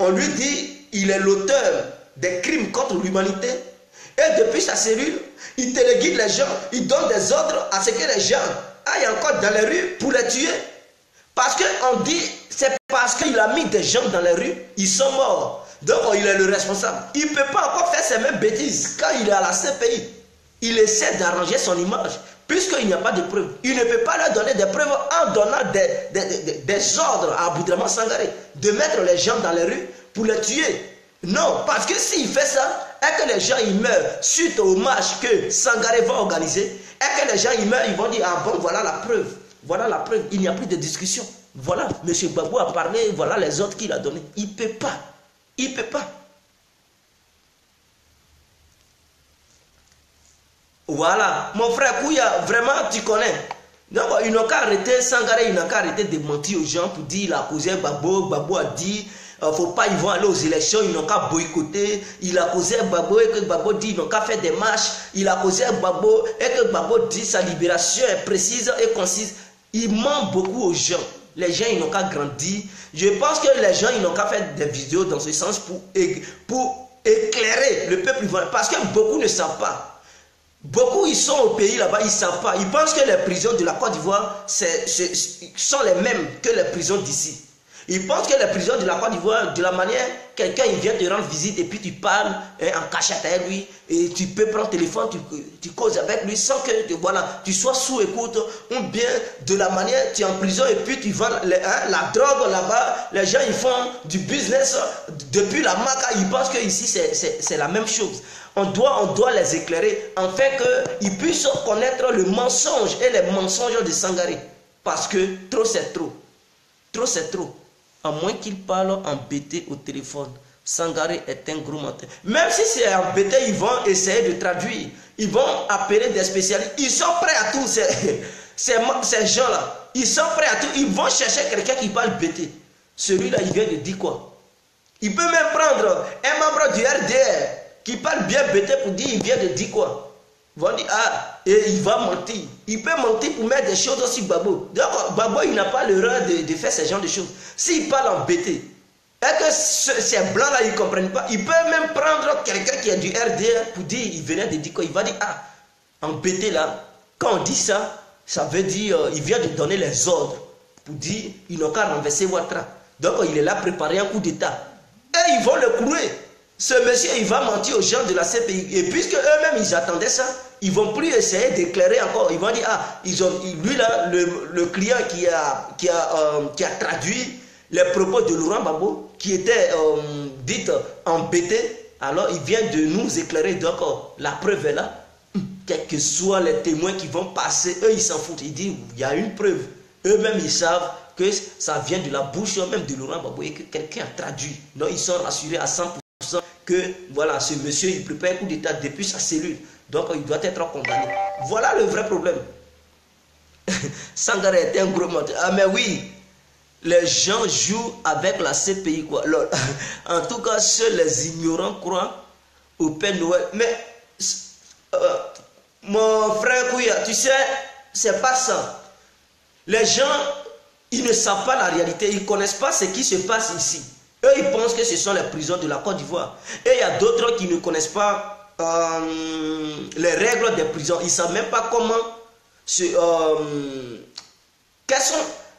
on lui dit il est l'auteur des crimes contre l'humanité. Et depuis sa cellule, il téléguide les gens, il donne des ordres à ce que les gens aillent encore dans les rues pour les tuer. Parce qu'on dit, c'est parce qu'il a mis des gens dans les rues, ils sont morts. Donc il est le responsable. Il ne peut pas encore faire ces mêmes bêtises quand il est à la CPI. Il essaie d'arranger son image puisqu'il n'y a pas de preuves. Il ne peut pas leur donner des preuves en donnant des ordres à Aboudraman Sangaré de mettre les gens dans les rues pour les tuer. Non, parce que s'il fait ça, et que les gens ils meurent suite au marche que Sangaré va organiser, et que les gens ils meurent, ils vont dire, ah bon, voilà la preuve. Voilà la preuve, il n'y a plus de discussion. Voilà, M. Gbagbo a parlé, voilà les ordres qu'il a donnés. Il ne peut pas. Il ne peut pas. Voilà, mon frère Kouya, vraiment tu connais. Donc ils n'ont qu'à arrêter Sangaré, ils n'ont qu'à arrêter de mentir aux gens pour dire il a causé Gbagbo. Gbagbo a dit faut pas, ils vont aller aux élections, ils n'ont qu'à boycotter. Il a causé Gbagbo et que Gbagbo dit ils n'ont qu'à faire des marches. Il a causé Gbagbo et que Gbagbo dit sa libération est précise et concise. Il ment beaucoup aux gens. Les gens ils n'ont qu'à grandir. Je pense que les gens ils n'ont qu'à faire des vidéos dans ce sens pour éclairer le peuple ivoirien. Parce que beaucoup ne savent pas. Beaucoup ils sont au pays là-bas, ils ne savent pas. Ils pensent que les prisons de la Côte d'Ivoire sont les mêmes que les prisons d'ici. Ils pensent que les prisons de la Côte d'Ivoire, de la manière, quelqu'un il vient te rendre visite et puis tu parles en cachette avec lui et tu peux prendre le téléphone, tu causes avec lui sans que voilà, tu sois sous écoute, ou bien de la manière tu es en prison et puis tu vends la drogue là-bas, les gens ils font du business depuis la Maca, ils pensent que ici c'est la même chose. On doit les éclairer afin qu'ils puissent connaître le mensonge et les mensonges de Sangaré. Parce que trop c'est trop. Trop c'est trop. À moins qu'il parle en BT au téléphone. Sangaré est un gros menteur. Même si c'est en BT, ils vont essayer de traduire. Ils vont appeler des spécialistes. Ils sont prêts à tout, ces gens-là. Ils sont prêts à tout. Ils vont chercher quelqu'un qui parle BT. Celui-là, il vient de dire quoi? Il peut même prendre un membre du RDR qui parle bien BT pour dire il vient de dire quoi. Ils vont dire, ah, et il va mentir. Il peut mentir pour mettre des choses aussi Gbagbo. Donc, Gbagbo, il n'a pas le droit de faire ce genre de choses. S'il parle en BT, et que ces blancs-là, ils ne comprennent pas, il peut même prendre quelqu'un qui est du RDR pour dire, il venait de dire quoi. Il va dire, ah, en BT là, quand on dit ça, ça veut dire, il vient de donner les ordres pour dire, ils n'ont qu'à renverser Ouattara. Donc, il est là préparé un coup d'État. Et ils vont le clouer. Ce monsieur, il va mentir aux gens de la CPI. Et puisque eux-mêmes, ils attendaient ça, ils ne vont plus essayer d'éclairer encore. Ils vont dire, ah, lui là, le client qui a traduit les propos de Laurent Gbagbo, qui était dit en BT, alors il vient de nous éclairer. Donc, la preuve est là. Quels que soient les témoins qui vont passer, eux, ils s'en foutent. Ils disent, il y a une preuve. Eux-mêmes, ils savent que ça vient de la bouche même de Laurent Gbagbo et que quelqu'un a traduit. Donc, ils sont rassurés à 100%. Que voilà, ce monsieur il prépare un coup d'état depuis sa cellule, donc il doit être condamné. Voilà le vrai problème. Sangaré était un gros menteur. Ah mais oui, les gens jouent avec la CPI quoi. En tout cas, seuls les ignorants croient au Père Noël. Mais mon frère Kouya, tu sais, c'est pas ça. Les gens, ils ne savent pas la réalité, ils ne connaissent pas ce qui se passe ici. Eux, ils pensent que ce sont les prisons de la Côte d'Ivoire. Et il y a d'autres qui ne connaissent pas les règles des prisons. Ils ne savent même pas comment quelles sont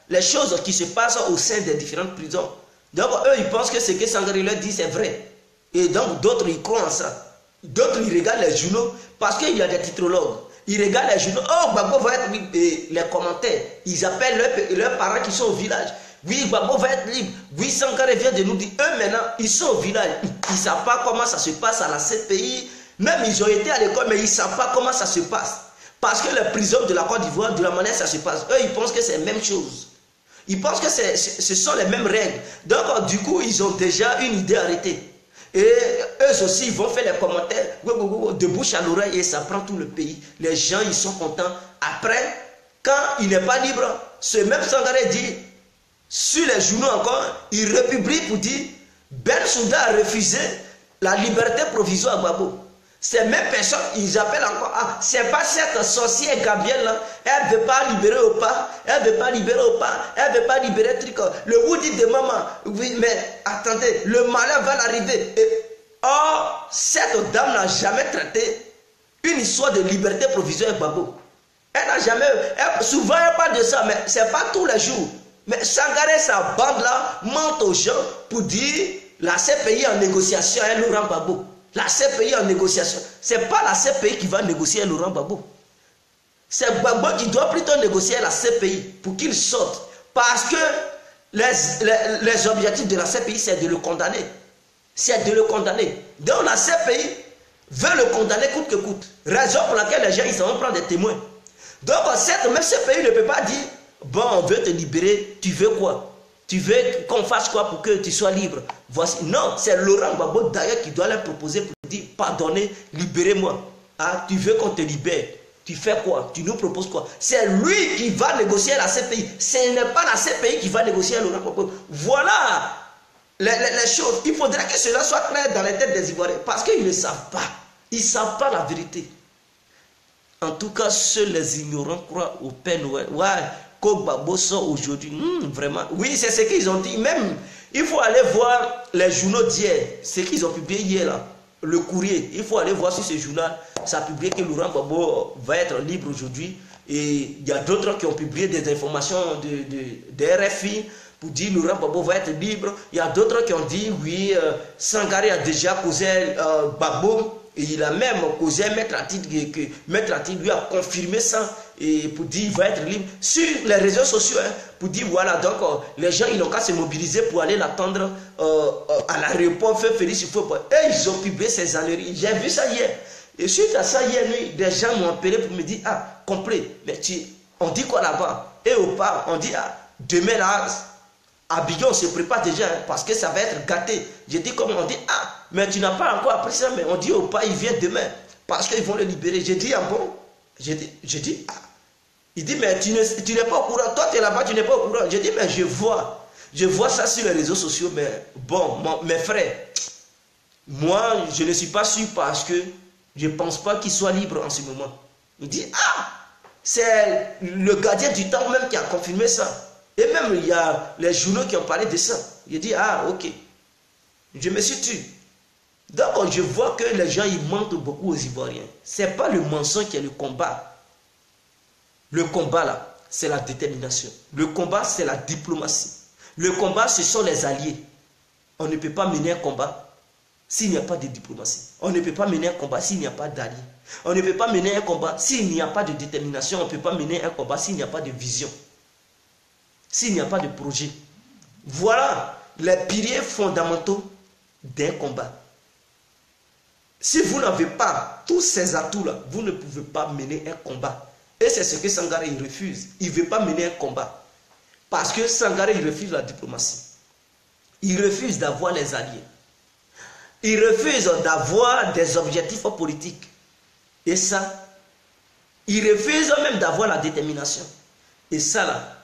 les choses qui se passent au sein des différentes prisons. Donc, eux, ils pensent que ce que Sangaré leur dit, c'est vrai. Et donc, d'autres, ils croient en ça. D'autres, ils regardent les journaux parce qu'il y a des titrologues. Ils regardent les journaux. Oh, Gbagbo va être libre. Et les commentaires. Ils appellent leurs parents qui sont au village. Oui, Gbagbo va être libre. Oui, Sangaré vient de nous dire. Eux, maintenant, ils sont au village. Ils ne savent pas comment ça se passe à la CPI. Même ils ont été à l'école, mais ils ne savent pas comment ça se passe. Parce que les prisons de la Côte d'Ivoire, de la manière ça se passe, eux, ils pensent que c'est la même chose. Ils pensent que ce sont les mêmes règles. Donc, du coup, ils ont déjà une idée arrêtée. Et eux aussi, ils vont faire les commentaires de bouche à l'oreille et ça prend tout le pays. Les gens, ils sont contents. Après, quand il n'est pas libre, ce même Sangaré dit, sur les journaux encore, il republie pour dire Bensouda a refusé la liberté provisoire à Gbagbo. Ces mêmes personnes, ils appellent encore, ah, c'est pas cette sorcière Gabrielle là, elle ne veut pas libérer Opa, elle ne veut pas libérer Opa, elle ne veut pas libérer Trico. Le Woody de maman, oui, mais attendez, le malheur va l'arriver. Or, cette dame n'a jamais traité une histoire de liberté provisoire avec Gbagbo. Elle n'a jamais, souvent elle parle de ça, mais c'est pas tous les jours. Mais Sangaré, sa bande là, ment aux gens pour dire la CPI en négociation avec Laurent Gbagbo. La CPI en négociation. Ce n'est pas la CPI qui va négocier Laurent Gbagbo. C'est Gbagbo qui doit plutôt négocier à la CPI pour qu'il sorte. Parce que les objectifs de la CPI, c'est de le condamner. C'est de le condamner. Donc la CPI veut le condamner coûte que coûte. Raison pour laquelle les gens, ils vont prendre des témoins. Donc cette même CPI ne peut pas dire, bon, on veut te libérer, tu veux quoi? Tu veux qu'on fasse quoi pour que tu sois libre? Voici. Non, c'est Laurent Gbagbo d'ailleurs qui doit leur proposer pour dire, pardonnez, libérez-moi. Ah, tu veux qu'on te libère? Tu fais quoi? Tu nous proposes quoi? C'est lui qui va négocier la CPI. Ce n'est pas la CPI qui va négocier Laurent Gbagbo. Voilà les choses. Il faudrait que cela soit clair dans les têtes des Ivoiriens. Parce qu'ils ne savent pas. Ils ne savent pas la vérité. En tout cas, seuls les ignorants croient au Père Noël. Ouais, quand Gbagbo sort aujourd'hui, vraiment. Oui, c'est ce qu'ils ont dit. Même, il faut aller voir les journaux d'hier. Ce qu'ils ont publié hier là. Le courrier. Il faut aller voir sur ce journal. Ça a publié que Laurent Gbagbo va être libre aujourd'hui. Et il y a d'autres qui ont publié des informations de RFI pour dire Laurent Gbagbo va être libre. Il y a d'autres qui ont dit oui, Sangaré a déjà causé Gbagbo. Et il a même causé Maître Atid, que Maître Atid lui a confirmé ça et pour dire qu'il va être libre sur les réseaux sociaux. Hein, pour dire voilà, donc les gens ils n'ont qu'à se mobiliser pour aller l'attendre à l'aéroport Félix Houphouët. Et ils ont publié ces âneries. J'ai vu ça hier. Et suite à ça, hier nuit, des gens m'ont appelé pour me dire ah, complet, mais on dit quoi là-bas? Et au part, on dit ah, demain là, à Bigon, on se prépare déjà hein, parce que ça va être gâté. J'ai dit comment on dit ah, mais tu n'as pas encore appris ça, mais on dit au pas, il vient demain parce qu'ils vont le libérer. J'ai dit ah bon? J'ai dit ah. Il dit mais tu n'es pas au courant. Toi tu es là-bas, tu n'es pas au courant. J'ai dit mais je vois ça sur les réseaux sociaux, mais bon, mes frères, moi je ne suis pas sûr parce que je ne pense pas qu'il soit libre en ce moment. Il dit ah, c'est le gardien du temps même qui a confirmé ça. Et même il y a les journaux qui ont parlé de ça. J'ai dit ah ok. Je me suis tué. Donc je vois que les gens ils mentent beaucoup aux Ivoiriens. Ce n'est pas le mensonge qui est le combat. Le combat là, c'est la détermination. Le combat, c'est la diplomatie. Le combat, ce sont les alliés. On ne peut pas mener un combat s'il n'y a pas de diplomatie. On ne peut pas mener un combat s'il n'y a pas d'alliés. On ne peut pas mener un combat s'il n'y a pas de détermination. On ne peut pas mener un combat s'il n'y a pas de vision. S'il n'y a pas de projet. Voilà les piliers fondamentaux d'un combat. Si vous n'avez pas tous ces atouts-là, vous ne pouvez pas mener un combat. Et c'est ce que Sangaré il refuse. Il ne veut pas mener un combat. Parce que Sangaré il refuse la diplomatie. Il refuse d'avoir les alliés. Il refuse d'avoir des objectifs politiques. Et ça, il refuse même d'avoir la détermination. Et ça là,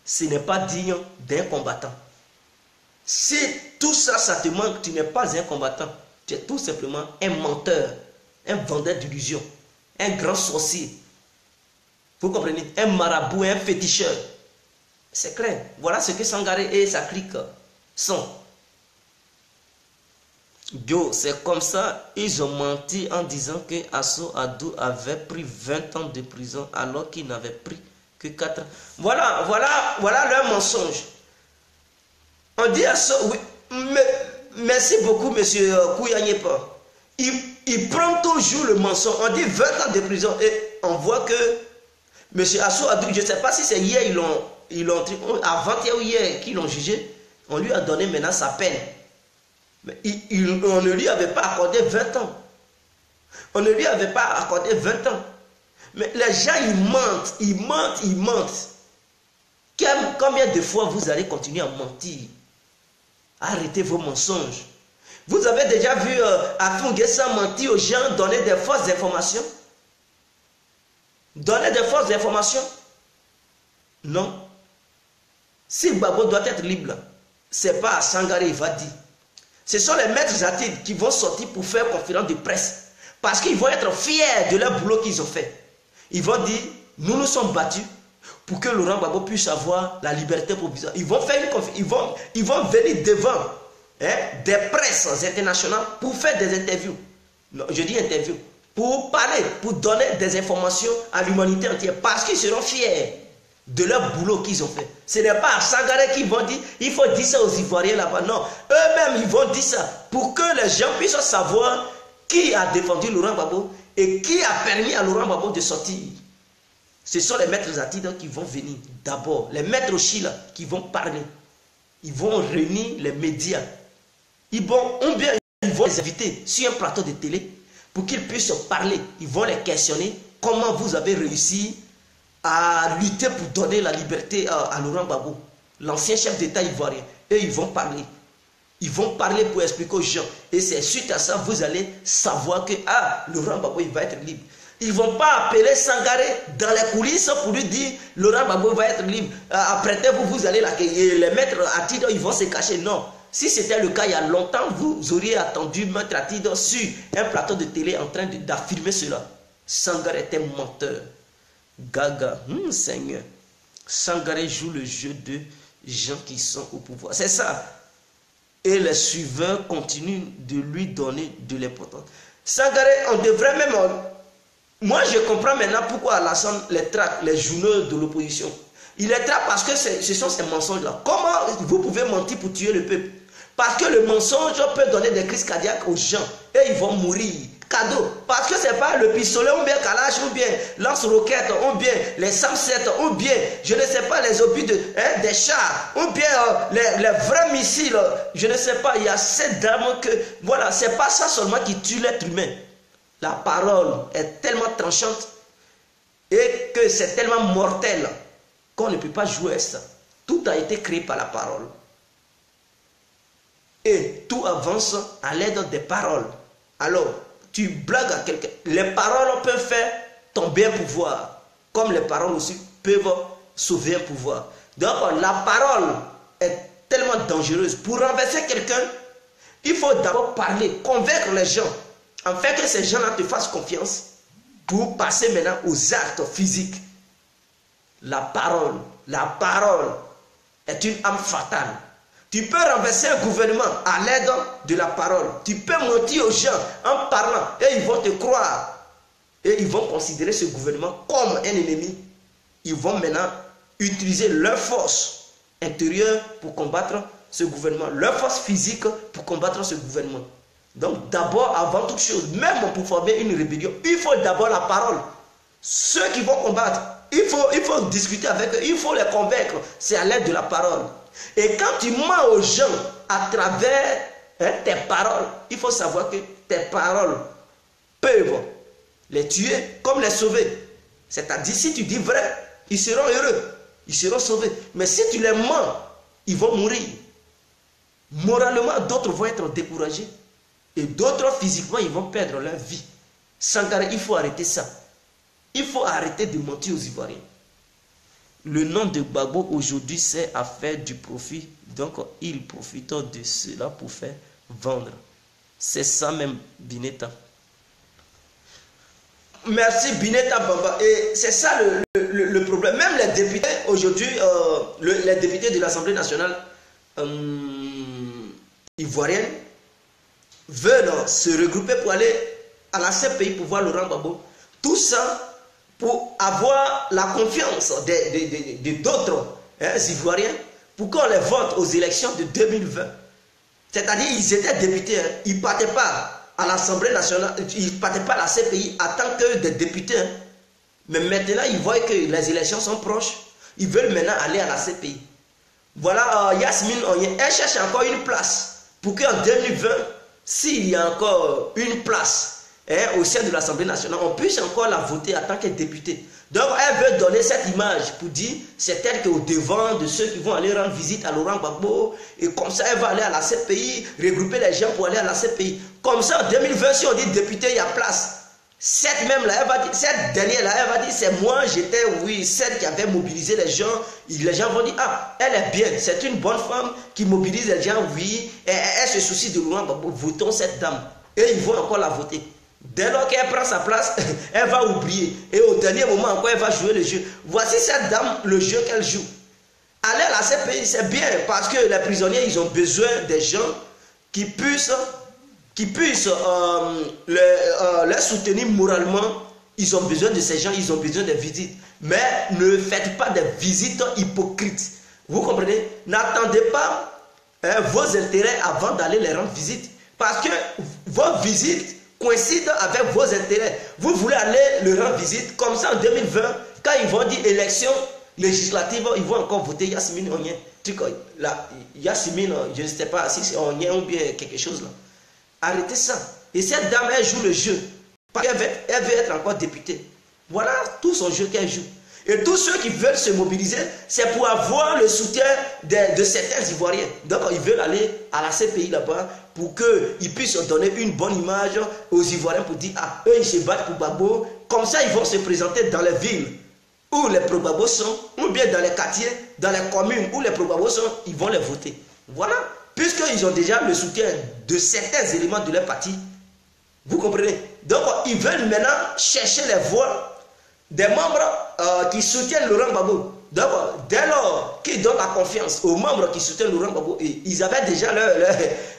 ce n'est pas digne d'un combattant. Si tout ça, ça te manque, tu n'es pas un combattant. Tu es tout simplement un menteur, un vendeur d'illusions, un grand sorcier. Vous comprenez? Un marabout, un féticheur. C'est clair. Voilà ce que Sangaré et sa clique sont. Yo, c'est comme ça, ils ont menti en disant que Assou Adou avait pris 20 ans de prison alors qu'il n'avait pris que 4 ans. Voilà leur mensonge. On dit Assou, oui, merci beaucoup, monsieur Kouyanyepa. Il prend toujours le mensonge. On dit 20 ans de prison et on voit que monsieur Assou Adou, je ne sais pas si c'est hier, avant-hier ou hier qu'ils l'ont jugé, on lui a donné maintenant sa peine. Mais on ne lui avait pas accordé 20 ans. On ne lui avait pas accordé 20 ans. Mais les gens, ils mentent. Combien de fois vous allez continuer à mentir? Arrêtez vos mensonges. Vous avez déjà vu Afou N'Guessan mentir aux gens, donner des fausses informations? Donner des fausses informations? Non. Si Gbagbo doit être libre, ce n'est pas à Sangaré, il va dire. Ce sont les maîtres Atid qui vont sortir pour faire conférence de presse. Parce qu'ils vont être fiers de leur boulot qu'ils ont fait. Ils vont dire, nous nous sommes battus pour que Laurent Gbagbo puisse avoir la liberté provisoire. Ils vont faire une conférence, ils vont venir devant des presses internationales pour faire des interviews. Non, je dis interviews. Pour parler, pour donner des informations à l'humanité entière. Parce qu'ils seront fiers de leur boulot qu'ils ont fait. Ce n'est pas à Sangaré qu'ils vont dire, il faut dire ça aux Ivoiriens là-bas. Non, eux-mêmes, ils vont dire ça pour que les gens puissent savoir qui a défendu Laurent Gbagbo et qui a permis à Laurent Gbagbo de sortir. Ce sont les maîtres Atida qui vont venir d'abord. Les maîtres Chila qui vont parler. Ils vont réunir les médias. Ils vont les inviter sur un plateau de télé pour qu'ils puissent parler. Ils vont les questionner. Comment vous avez réussi à lutter pour donner la liberté à Laurent Gbagbo, l'ancien chef d'État ivoirien. Et ils vont parler. Ils vont parler pour expliquer aux gens. Et c'est suite à ça, vous allez savoir que Laurent Gbagbo, il va être libre. Ils ne vont pas appeler Sangaré dans les coulisses pour lui dire Laurent Gbagbo va être libre. Apprêtez-vous, vous allez l'accueillir. Les maîtres Atida, ils vont se cacher. Non. Si c'était le cas il y a longtemps, vous auriez attendu maître Atida sur un plateau de télé en train d'affirmer cela. Sangaré était menteur. Gaga, Seigneur. Sangaré joue le jeu de gens qui sont au pouvoir. C'est ça. Et les suiveurs continuent de lui donner de l'importance. Sangaré, on devrait même... Moi, je comprends maintenant pourquoi Alassane les traque, les journaux de l'opposition. Il les traque parce que ce sont ces mensonges-là. Comment vous pouvez mentir pour tuer le peuple? Parce que le mensonge peut donner des crises cardiaques aux gens. Et ils vont mourir. Cadeau. Parce que ce n'est pas le pistolet, ou bien Kalash, ou bien lance-roquette, ou bien les Sam-7, ou bien, je ne sais pas, les obus des chars, ou bien les vrais missiles. Je ne sais pas, il y a cette dame que... Voilà, ce n'est pas ça seulement qui tue l'être humain. La parole est tellement tranchante et que c'est tellement mortel qu'on ne peut pas jouer à ça. Tout a été créé par la parole. Et tout avance à l'aide des paroles. Alors, tu blagues à quelqu'un. Les paroles peuvent faire tomber un pouvoir, comme les paroles aussi peuvent sauver un pouvoir. Donc, la parole est tellement dangereuse. Pour renverser quelqu'un, il faut d'abord parler, convaincre les gens, afin que ces gens-là te fassent confiance pour passer maintenant aux actes physiques. La parole est une arme fatale. Tu peux renverser un gouvernement à l'aide de la parole. Tu peux mentir aux gens en parlant et ils vont te croire. Et ils vont considérer ce gouvernement comme un ennemi. Ils vont maintenant utiliser leur force intérieure pour combattre ce gouvernement, leur force physique pour combattre ce gouvernement. Donc d'abord, avant toute chose, même pour former une rébellion, il faut d'abord la parole. Ceux qui vont combattre, il faut discuter avec eux, il faut les convaincre. C'est à l'aide de la parole. Et quand tu mens aux gens à travers tes paroles, il faut savoir que tes paroles peuvent les tuer comme les sauver. C'est-à-dire, si tu dis vrai, ils seront heureux, ils seront sauvés. Mais si tu les mens, ils vont mourir. Moralement, d'autres vont être découragés. Et d'autres, physiquement, ils vont perdre leur vie. Sangaré, il faut arrêter ça. Il faut arrêter de mentir aux Ivoiriens. Le nom de Gbagbo aujourd'hui, c'est à faire du profit. Donc, il profite de cela pour faire vendre. C'est ça même, Bineta. Merci, Bineta Bamba. Et c'est ça le problème. Même les députés, aujourd'hui, les députés de l'Assemblée nationale ivoirienne, veulent se regrouper pour aller à la CPI pour voir Laurent Gbagbo. Tout ça pour avoir la confiance d'autres Ivoiriens pour qu'on les vote aux élections de 2020. C'est-à-dire ils étaient députés, ils ne partaient pas à l'Assemblée nationale, ils ne partaient pas à la CPI en tant que des députés. Mais maintenant, ils voient que les élections sont proches, ils veulent maintenant aller à la CPI. Voilà, Yasmine Onye, elle cherche encore une place pour qu'en 2020, s'il y a encore une place au sein de l'Assemblée nationale, on puisse encore la voter en tant que députée. Donc elle veut donner cette image pour dire c'est elle qui est au devant de ceux qui vont aller rendre visite à Laurent Gbagbo, et comme ça elle va aller à la CPI, regrouper les gens pour aller à la CPI. Comme ça en 2020, si on dit député, il y a place. Cette dernière là, elle va dire c'est moi, j'étais, oui, celle qui avait mobilisé les gens. Les gens vont dire ah, elle est bien, c'est une bonne femme qui mobilise les gens, oui, et elle se soucie de Laurent Gbagbo, votons cette dame. Et ils vont encore la voter. Dès lors qu'elle prend sa place, elle va oublier. Et au dernier moment encore, elle va jouer le jeu. Voici cette dame, le jeu qu'elle joue. Aller à la CPI, c'est bien parce que les prisonniers, ils ont besoin des gens qui puissent les soutenir moralement. Ils ont besoin de ces gens, ils ont besoin des visites. Mais ne faites pas des visites hypocrites. Vous comprenez? N'attendez pas vos intérêts avant d'aller les rendre visite. Parce que vos visites coïncident avec vos intérêts. Vous voulez aller le rendre visite, comme ça en 2020, quand ils vont dire élection législative, ils vont encore voter Yasmine Onyen. Yasmine, je ne sais pas si c'est Onyen ou bien quelque chose là. Arrêtez ça. Et cette dame, elle joue le jeu. Elle veut être encore députée. Voilà tout son jeu qu'elle joue. Et tous ceux qui veulent se mobiliser, c'est pour avoir le soutien de certains Ivoiriens. Donc ils veulent aller à la CPI là-bas pour qu'ils puissent donner une bonne image aux Ivoiriens pour dire, ah, eux ils se battent pour Gbagbo. Comme ça ils vont se présenter dans les villes où les pro-Gbagbo sont, ou bien dans les quartiers, dans les communes où les pro-Gbagbo sont, ils vont les voter. Voilà. Puisqu'ils ont déjà le soutien de certains éléments de leur parti. Vous comprenez? Donc ils veulent maintenant chercher les voix des membres qui soutiennent Laurent Gbagbo. Donc, dès lors qu'ils donnent la confiance aux membres qui soutiennent Laurent Gbagbo, ils avaient déjà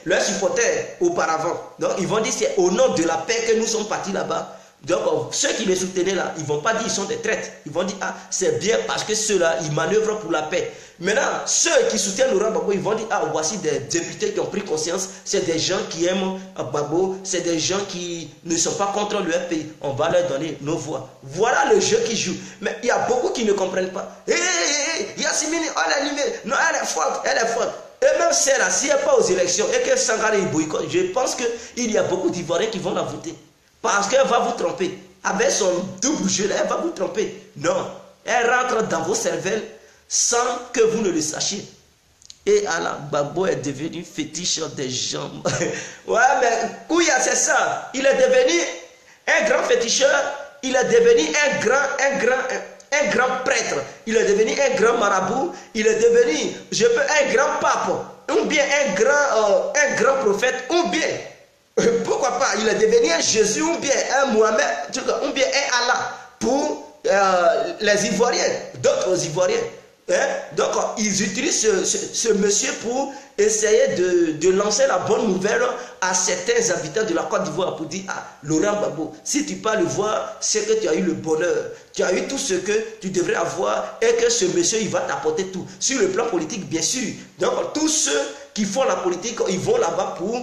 leur supporter auparavant. Donc, ils vont dire c'est au nom de la paix que nous sommes partis là-bas. Donc, ceux qui les soutenaient là, ils ne vont pas dire qu'ils sont des traîtres. Ils vont dire, ah, c'est bien parce que ceux-là, ils manœuvrent pour la paix. Maintenant, ceux qui soutiennent Laurent Gbagbo, ils vont dire, ah, voici des députés qui ont pris conscience, c'est des gens qui aiment Gbagbo, c'est des gens qui ne sont pas contre le pays. On va leur donner nos voix. Voilà le jeu qu'ils jouent. Mais il y a beaucoup qui ne comprennent pas. Hé, Yasmine, elle est animée. Non, elle est forte, elle est forte. Et même celle-là, si elle n'est pas aux élections et que Sangaré boycotte, je pense qu'il y a beaucoup d'Ivoiriens qui vont la voter. Parce qu'elle va vous tromper. Avec son double jeu, elle va vous tromper. Non. Elle rentre dans vos cervelles sans que vous ne le sachiez. Et Allah, Gbagbo est devenu fétiche des gens. Ouais, mais Kouya, c'est ça. Il est devenu un grand féticheur. Il est devenu un grand prêtre. Il est devenu un grand marabout. Il est devenu, un grand pape. Ou bien un grand prophète. Ou bien... Pourquoi pas? Il est devenu un Jésus ou bien un Mohamed, ou bien un Allah pour les Ivoiriens, d'autres Ivoiriens. Hein? Donc, ils utilisent ce monsieur pour essayer de lancer la bonne nouvelle à certains habitants de la Côte d'Ivoire pour dire, ah, Laurent Gbagbo, si tu pars le voir, c'est que tu as eu le bonheur, tu as eu tout ce que tu devrais avoir et que ce monsieur, il va t'apporter tout. Sur le plan politique, bien sûr. Donc, tous ceux qui font la politique, ils vont là-bas pour...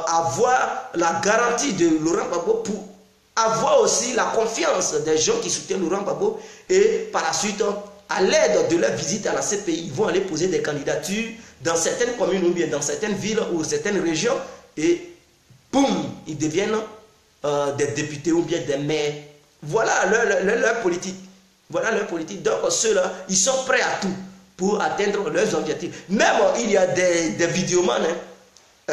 avoir la garantie de Laurent Gbagbo, pour avoir aussi la confiance des gens qui soutiennent Laurent Gbagbo, et par la suite, à l'aide de leur visite à la CPI, ils vont aller poser des candidatures dans certaines communes ou bien dans certaines villes ou certaines régions, et boum, ils deviennent des députés ou bien des maires. Voilà leur politique. Voilà leur politique. Donc ceux-là, ils sont prêts à tout pour atteindre leurs objectifs. Même il y a des vidéomans,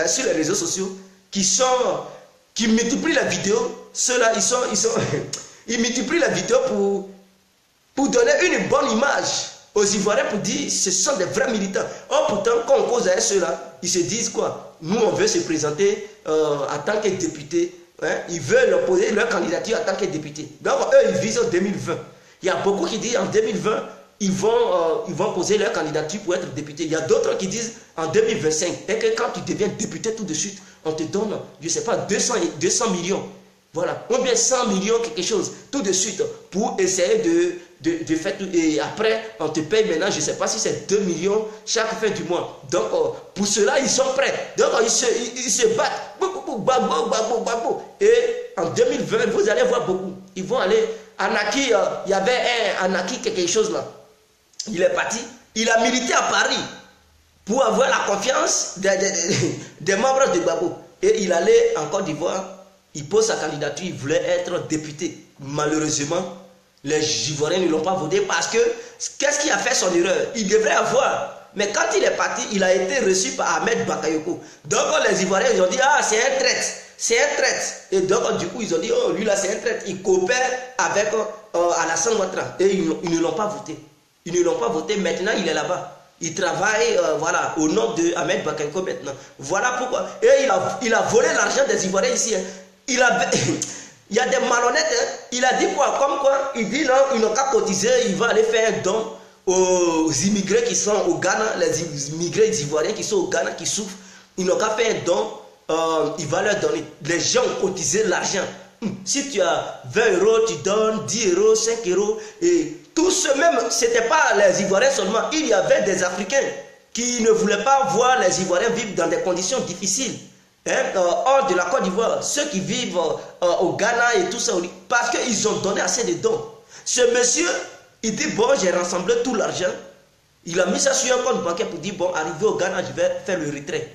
sur les réseaux sociaux qui multiplient la vidéo. Ceux-là, ils multiplient la vidéo pour donner une bonne image aux Ivoiriens, pour dire ce sont des vrais militants. Or pourtant, quand on cause avec ceux-là, ils se disent quoi? Nous, on veut se présenter en tant que député. Hein? Ils veulent poser leur candidature en tant que député. Donc eux, ils visent en 2020. Il y a beaucoup qui disent en 2020, ils vont poser leur candidature pour être député. Il y a d'autres qui disent en 2025, et que quand tu deviens député tout de suite, on te donne, je ne sais pas, 200 millions. Voilà, ou bien 100 millions, quelque chose, tout de suite, pour essayer de faire tout. Et après, on te paye maintenant, je ne sais pas si c'est 2 millions chaque fin du mois. Donc, pour cela, ils sont prêts. Donc, ils se battent. Gbagbo. Et en 2020, vous allez voir beaucoup. Ils vont aller, Anaki, il y avait un Anaki, quelque chose là. Il est parti, il a milité à Paris pour avoir la confiance des membres de Gbagbo. Et il allait en Côte d'Ivoire, il pose sa candidature, il voulait être député. Malheureusement, les Ivoiriens ne l'ont pas voté parce que, qu'est-ce qui a fait son erreur? Il devrait avoir. Mais quand il est parti, il a été reçu par Ahmed Bakayoko. Donc les Ivoiriens, ils ont dit, ah, c'est un traître. C'est un traître. Et donc, du coup, ils ont dit, oh, lui là, c'est un traître. Il coopère avec Alassane Ouattara. Et ils ne l'ont pas voté. Ils ne l'ont pas voté. Maintenant, il est là-bas. Il travaille voilà, au nom de Ahmed Bakayoko maintenant. Voilà pourquoi. Et il a volé l'argent des Ivoiriens ici. Hein. Il y a des malhonnêtes. Hein. Il a dit quoi? Comme quoi? Il dit non, ils n'ont qu'à cotiser. Il va aller faire un don aux immigrés qui sont au Ghana. Les immigrés ivoiriens qui sont au Ghana, qui souffrent. Ils n'ont qu'à faire un don. Il va leur donner. Les gens ont cotisé l'argent. Si tu as 20 euros, tu donnes 10 euros, 5 euros. Et tout ce même, ce n'était pas les Ivoiriens seulement. Il y avait des Africains qui ne voulaient pas voir les Ivoiriens vivre dans des conditions difficiles. Hein, hors de la Côte d'Ivoire. Ceux qui vivent au Ghana et tout ça. Parce qu'ils ont donné assez de dons. Ce monsieur, Il dit, bon, j'ai rassemblé tout l'argent. Il a mis ça sur un compte bancaire pour dire, bon, arrivé au Ghana, je vais faire le retrait.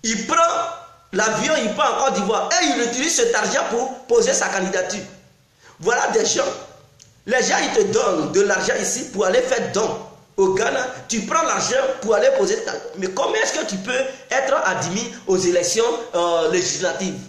Il prend l'avion, il part en Côte d'Ivoire et il utilise cet argent pour poser sa candidature. Voilà des gens. Les gens, ils te donnent de l'argent ici pour aller faire don au Ghana. Tu prends l'argent pour aller poser ta... Mais comment est-ce que tu peux être admis aux élections législatives?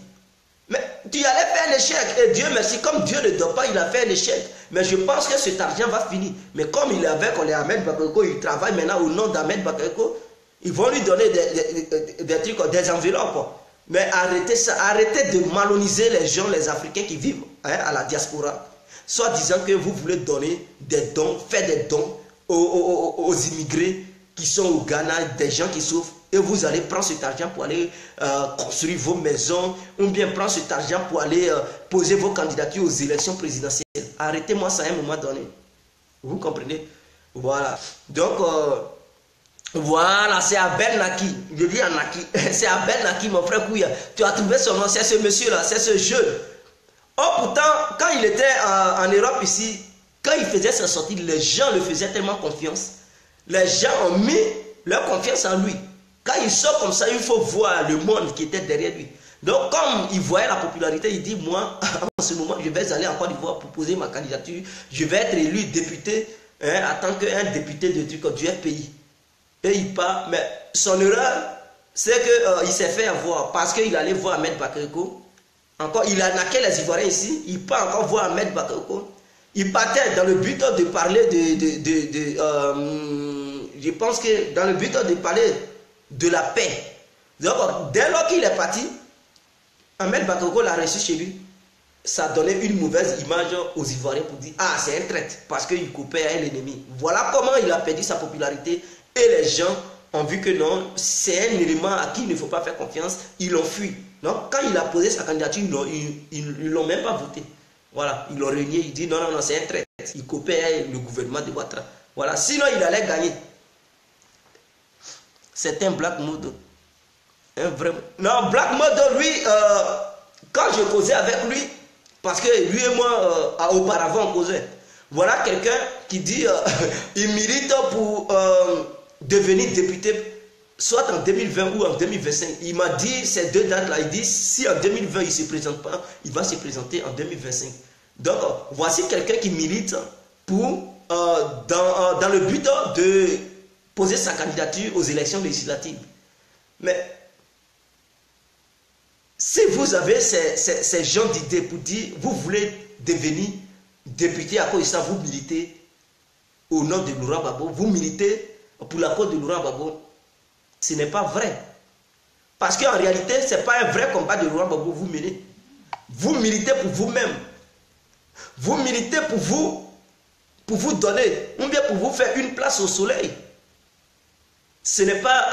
Mais tu allais faire l'échec. Et Dieu merci, comme Dieu ne donne pas, il a fait l'échec. Mais je pense que cet argent va finir. Mais comme il est avec Ahmed Bakayoko, il travaille maintenant au nom d'Ahmed Bakayoko, ils vont lui donner des trucs, des enveloppes. Mais arrêtez ça, arrêtez de maloniser les gens, les Africains qui vivent à la diaspora. Soit disant que vous voulez donner des dons, faire des dons aux immigrés qui sont au Ghana, des gens qui souffrent, et vous allez prendre cet argent pour aller construire vos maisons, ou bien prendre cet argent pour aller poser vos candidatures aux élections présidentielles. Arrêtez-moi ça à un moment donné. Vous comprenez? Voilà. Donc, voilà, c'est Abel Naki. Je dis à Naki, c'est Abel Naki, mon frère Kouya. Tu as trouvé son nom, c'est ce monsieur-là, c'est ce jeune. Oh, pourtant, quand il était en Europe ici, quand il faisait sa sortie, les gens le faisaient tellement confiance. Les gens ont mis leur confiance en lui. Quand il sort comme ça, il faut voir le monde qui était derrière lui. Donc, comme il voyait la popularité, il dit, moi, en ce moment, je vais aller en Côte d'Ivoire pour poser ma candidature. Je vais être élu député, en tant qu'un député du FPI. Et il part, mais son erreur, c'est qu'il s'est fait avoir parce qu'il allait voir Ahmed Bakayoko. Encore, il a naqué les Ivoiriens ici, il part encore voir Ahmed Bakayoko. Il partait dans le but de parler je pense que dans le but de parler de la paix. Donc, dès lors qu'il est parti, Ahmed Bakayoko l'a reçu chez lui. Ça donnait une mauvaise image aux Ivoiriens pour dire, ah, c'est un traître, parce qu'il coupait à l'ennemi. Voilà comment il a perdu sa popularité. Et les gens ont vu que non, c'est un élément à qui il ne faut pas faire confiance. Ils l'ont fui. Donc, quand il a posé sa candidature, ils ne l'ont même pas voté. Voilà, ils l'ont renié. Il dit non, non, non, c'est un traître. Il copiait le gouvernement de Ouattara. Voilà, sinon il allait gagner. C'est un Black Modo. Un vrai... Non, Black Modo, lui, quand je causais avec lui, parce que lui et moi, auparavant, on causait. Voilà quelqu'un qui dit il milite pour devenir député soit en 2020 ou en 2025. Il m'a dit ces deux dates-là. Il dit si en 2020 il ne se présente pas, il va se présenter en 2025. Donc, voici quelqu'un qui milite pour, dans le but de poser sa candidature aux élections législatives. Mais si vous avez ces gens d'idées pour dire vous voulez devenir député à cause de ça, vous militez au nom de Laurent Gbagbo, vous militez pour la cause de Laurent Gbagbo, ce n'est pas vrai. Parce qu'en réalité, ce n'est pas un vrai combat de Laurent Gbagbo vous menez. Vous militez pour vous-même. Vous militez pour vous donner, ou bien pour vous faire une place au soleil. Ce n'est pas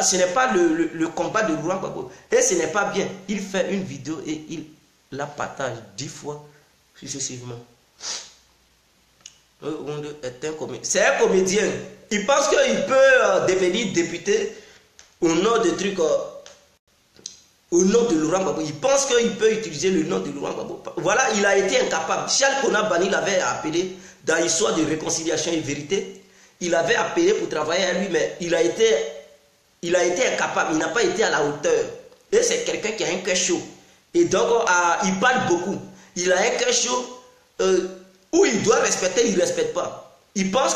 le combat de Laurent Gbagbo. Et ce n'est pas bien. Il fait une vidéo et il la partage 10 fois successivement. C'est un comédien. Il pense qu'il peut devenir député au nom de trucs, au nom de Laurent Gbagbo. Il pense qu'il peut utiliser le nom de Laurent Gbagbo. Voilà, il a été incapable. Charles Konabani l'avait appelé dans l'histoire de réconciliation et vérité. Il avait appelé pour travailler à lui, mais il a été incapable. Il n'a pas été à la hauteur. Et c'est quelqu'un qui a un cœur chaud. Et donc, il parle beaucoup. Il a un cœur chaud. Où il doit respecter, il ne respecte pas. Il pense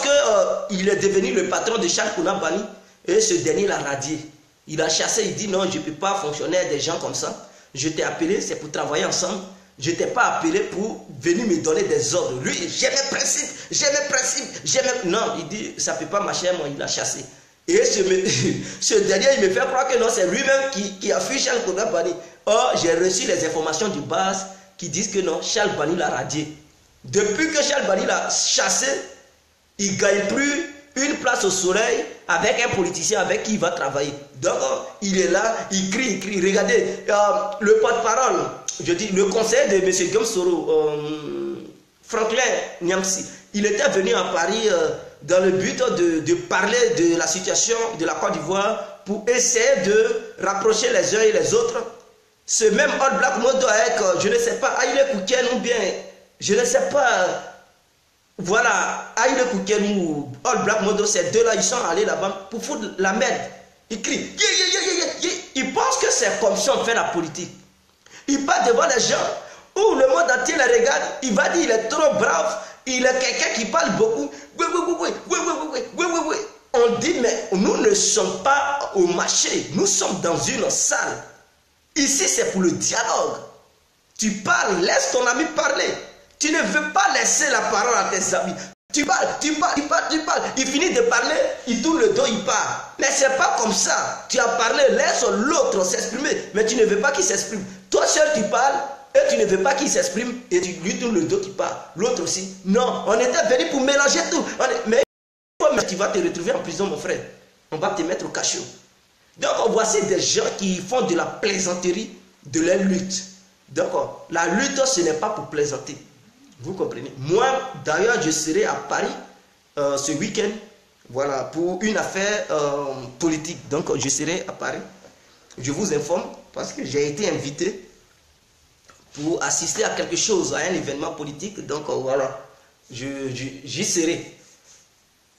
qu'il est devenu le patron de Charles Konabani et ce dernier l'a radié. Il a chassé, il dit non, je ne peux pas fonctionner avec des gens comme ça. Je t'ai appelé, c'est pour travailler ensemble. Je ne t'ai pas appelé pour venir me donner des ordres. Lui, j'ai mes principes, j'ai mes... Non, il dit, ça ne peut pas marcher, moi, il a chassé. Et ce dernier, il me fait croire que non, c'est lui-même qui a fui Charles Konabani. Or, j'ai reçu les informations de base qui disent que non, Charles Bani l'a radié. Depuis que Charles Bani l'a chassé, il ne gagne plus une place au soleil avec un politicien avec qui il va travailler. Donc, il est là, il crie. Regardez, le porte-parole, je dis, le conseiller de M. Guillaume Soro, Franklin Niamsi, il était venu à Paris dans le but de parler de la situation de la Côte d'Ivoire pour essayer de rapprocher les uns et les autres. Ce même Old Black Modo avec, je ne sais pas, Haïlé Kouken ou bien, je ne sais pas, Voilà, Aïe Kouken ou All Black Modo, ces deux-là, ils sont allés là-bas pour foutre la merde. Ils crient, ils pensent que c'est comme ça on fait la politique. Ils partent devant les gens, où le monde entier les regarde, il va dire il est trop brave, il est quelqu'un qui parle beaucoup. On dit, mais nous ne sommes pas au marché, nous sommes dans une salle. Ici, c'est pour le dialogue. Tu parles, laisse ton ami parler. Tu ne veux pas laisser la parole à tes amis. Tu parles. Il finit de parler, il tourne le dos, il part. Mais c'est pas comme ça. Tu as parlé, laisse l'autre s'exprimer. Mais tu ne veux pas qu'il s'exprime. Toi seul, tu parles et tu ne veux pas qu'il s'exprime et tu lui tournes le dos, tu parles. L'autre aussi. Non, on était venu pour mélanger tout. Mais tu vas te retrouver en prison, mon frère. On va te mettre au cachot. Donc, voici des gens qui font de la plaisanterie de leur lutte. Donc, la lutte, ce n'est pas pour plaisanter. Vous comprenez? Moi, d'ailleurs, je serai à Paris ce week-end, voilà, pour une affaire politique. Donc, je serai à Paris. Je vous informe parce que j'ai été invité pour assister à quelque chose, à un événement politique. Donc, voilà, j'y serai.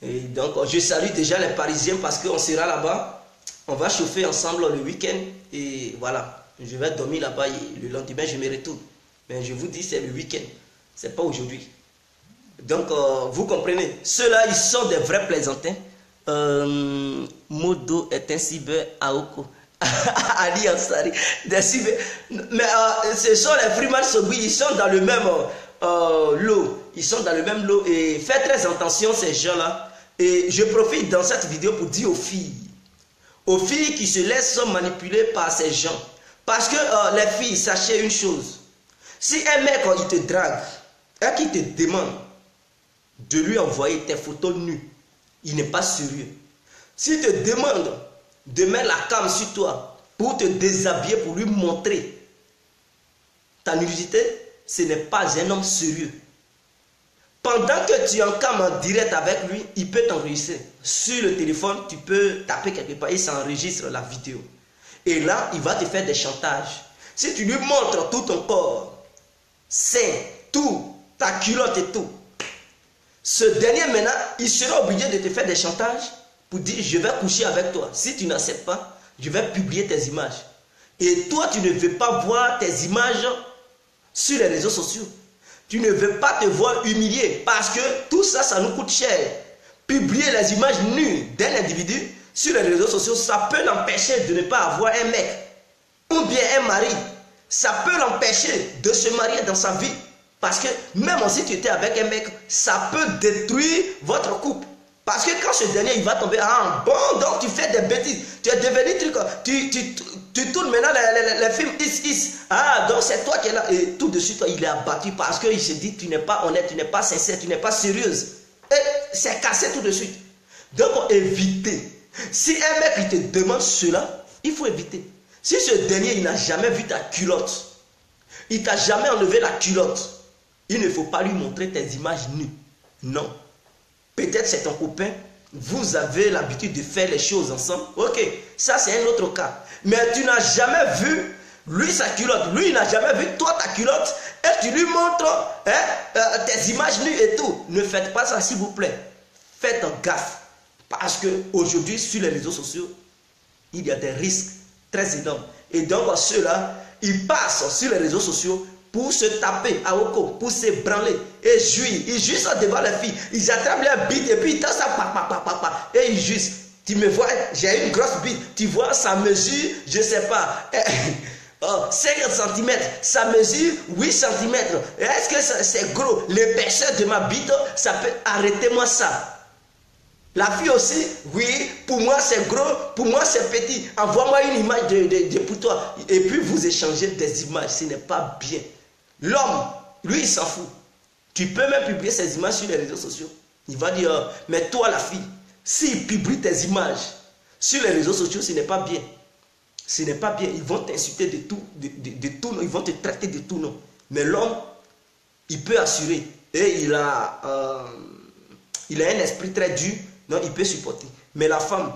Et donc, je salue déjà les Parisiens parce qu'on sera là-bas. On va chauffer ensemble le week-end. Et voilà, je vais dormir là-bas et le lendemain, je me retourne. Mais je vous dis, c'est le week-end. C'est pas aujourd'hui. Donc, vous comprenez. Ceux-là, ils sont des vrais plaisantins. Modo est un cyber Aoko. Ali Ansari. Des cyber. Mais ce sont les Freeman Sogui. Ils sont dans le même lot. Ils sont dans le même lot. Et faites très attention, ces gens-là. Et je profite dans cette vidéo pour dire aux filles qui se laissent manipuler par ces gens. Parce que les filles, sachez une chose. Si un mec, il te drague, et qu'il te demande de lui envoyer tes photos nues, il n'est pas sérieux. S'il te demande de mettre la cam sur toi pour te déshabiller, pour lui montrer ta nudité, ce n'est pas un homme sérieux. Pendant que tu es en cam en direct avec lui, il peut t'enregistrer. Sur le téléphone, tu peux taper quelque part et ça enregistre la vidéo. Et là, il va te faire des chantages. Si tu lui montres tout ton corps, c'est tout, ta culotte et tout, ce dernier maintenant, il sera obligé de te faire des chantages pour dire je vais coucher avec toi. Si tu n'acceptes pas, je vais publier tes images. Et toi, tu ne veux pas voir tes images sur les réseaux sociaux. Tu ne veux pas te voir humilié parce que tout ça, ça nous coûte cher. Publier les images nues d'un individu sur les réseaux sociaux, ça peut l'empêcher de ne pas avoir un mec ou bien un mari. Ça peut l'empêcher de se marier dans sa vie. Parce que même si tu étais avec un mec, ça peut détruire votre couple. Parce que quand ce dernier, il va tomber, ah bon, donc tu fais des bêtises. Tu es devenu truc, tu tournes maintenant les films is. Ah, donc c'est toi qui es là. Et tout de suite, il est abattu parce qu'il se dit, tu n'es pas honnête, tu n'es pas sincère, tu n'es pas sérieuse. Et c'est cassé tout de suite. Donc, évitez. Si un mec, il te demande cela, il faut éviter. Si ce dernier, il n'a jamais vu ta culotte, il t'a jamais enlevé la culotte, il ne faut pas lui montrer tes images nues. Non. Peut-être c'est ton copain, vous avez l'habitude de faire les choses ensemble. Ok, ça c'est un autre cas. Mais tu n'as jamais vu lui sa culotte, lui il n'a jamais vu toi ta culotte et tu lui montres tes images nues et tout. Ne faites pas ça s'il vous plaît. Faites gaffe. Parce qu'aujourd'hui sur les réseaux sociaux, il y a des risques très énormes. Et donc ceux-là, ils passent sur les réseaux sociaux pour se taper à Oko, pour se branler et jouir. Ils jouissent devant les filles. Ils attrapent leur bite et puis ils tassent ça, et ils jouissent. Tu me vois, j'ai une grosse bite. Tu vois, ça mesure, je sais pas, 50 cm. Ça mesure 8 cm. Est-ce que c'est gros? L'épaisseur de ma bite, ça peut... Arrêtez-moi ça. La fille aussi, oui, pour moi c'est gros, pour moi c'est petit. Envoie-moi une image de pour toi. Et puis vous échangez des images, ce n'est pas bien. L'homme, lui, il s'en fout. Tu peux même publier ces images sur les réseaux sociaux. Il va dire, mais toi la fille, s'il publie tes images sur les réseaux sociaux, ce n'est pas bien. Ce n'est pas bien. Ils vont t'insulter de tout, ils vont te traiter de tout nom. Mais l'homme, il peut assurer. Et il a un esprit très dur. Non, il peut supporter. Mais la femme,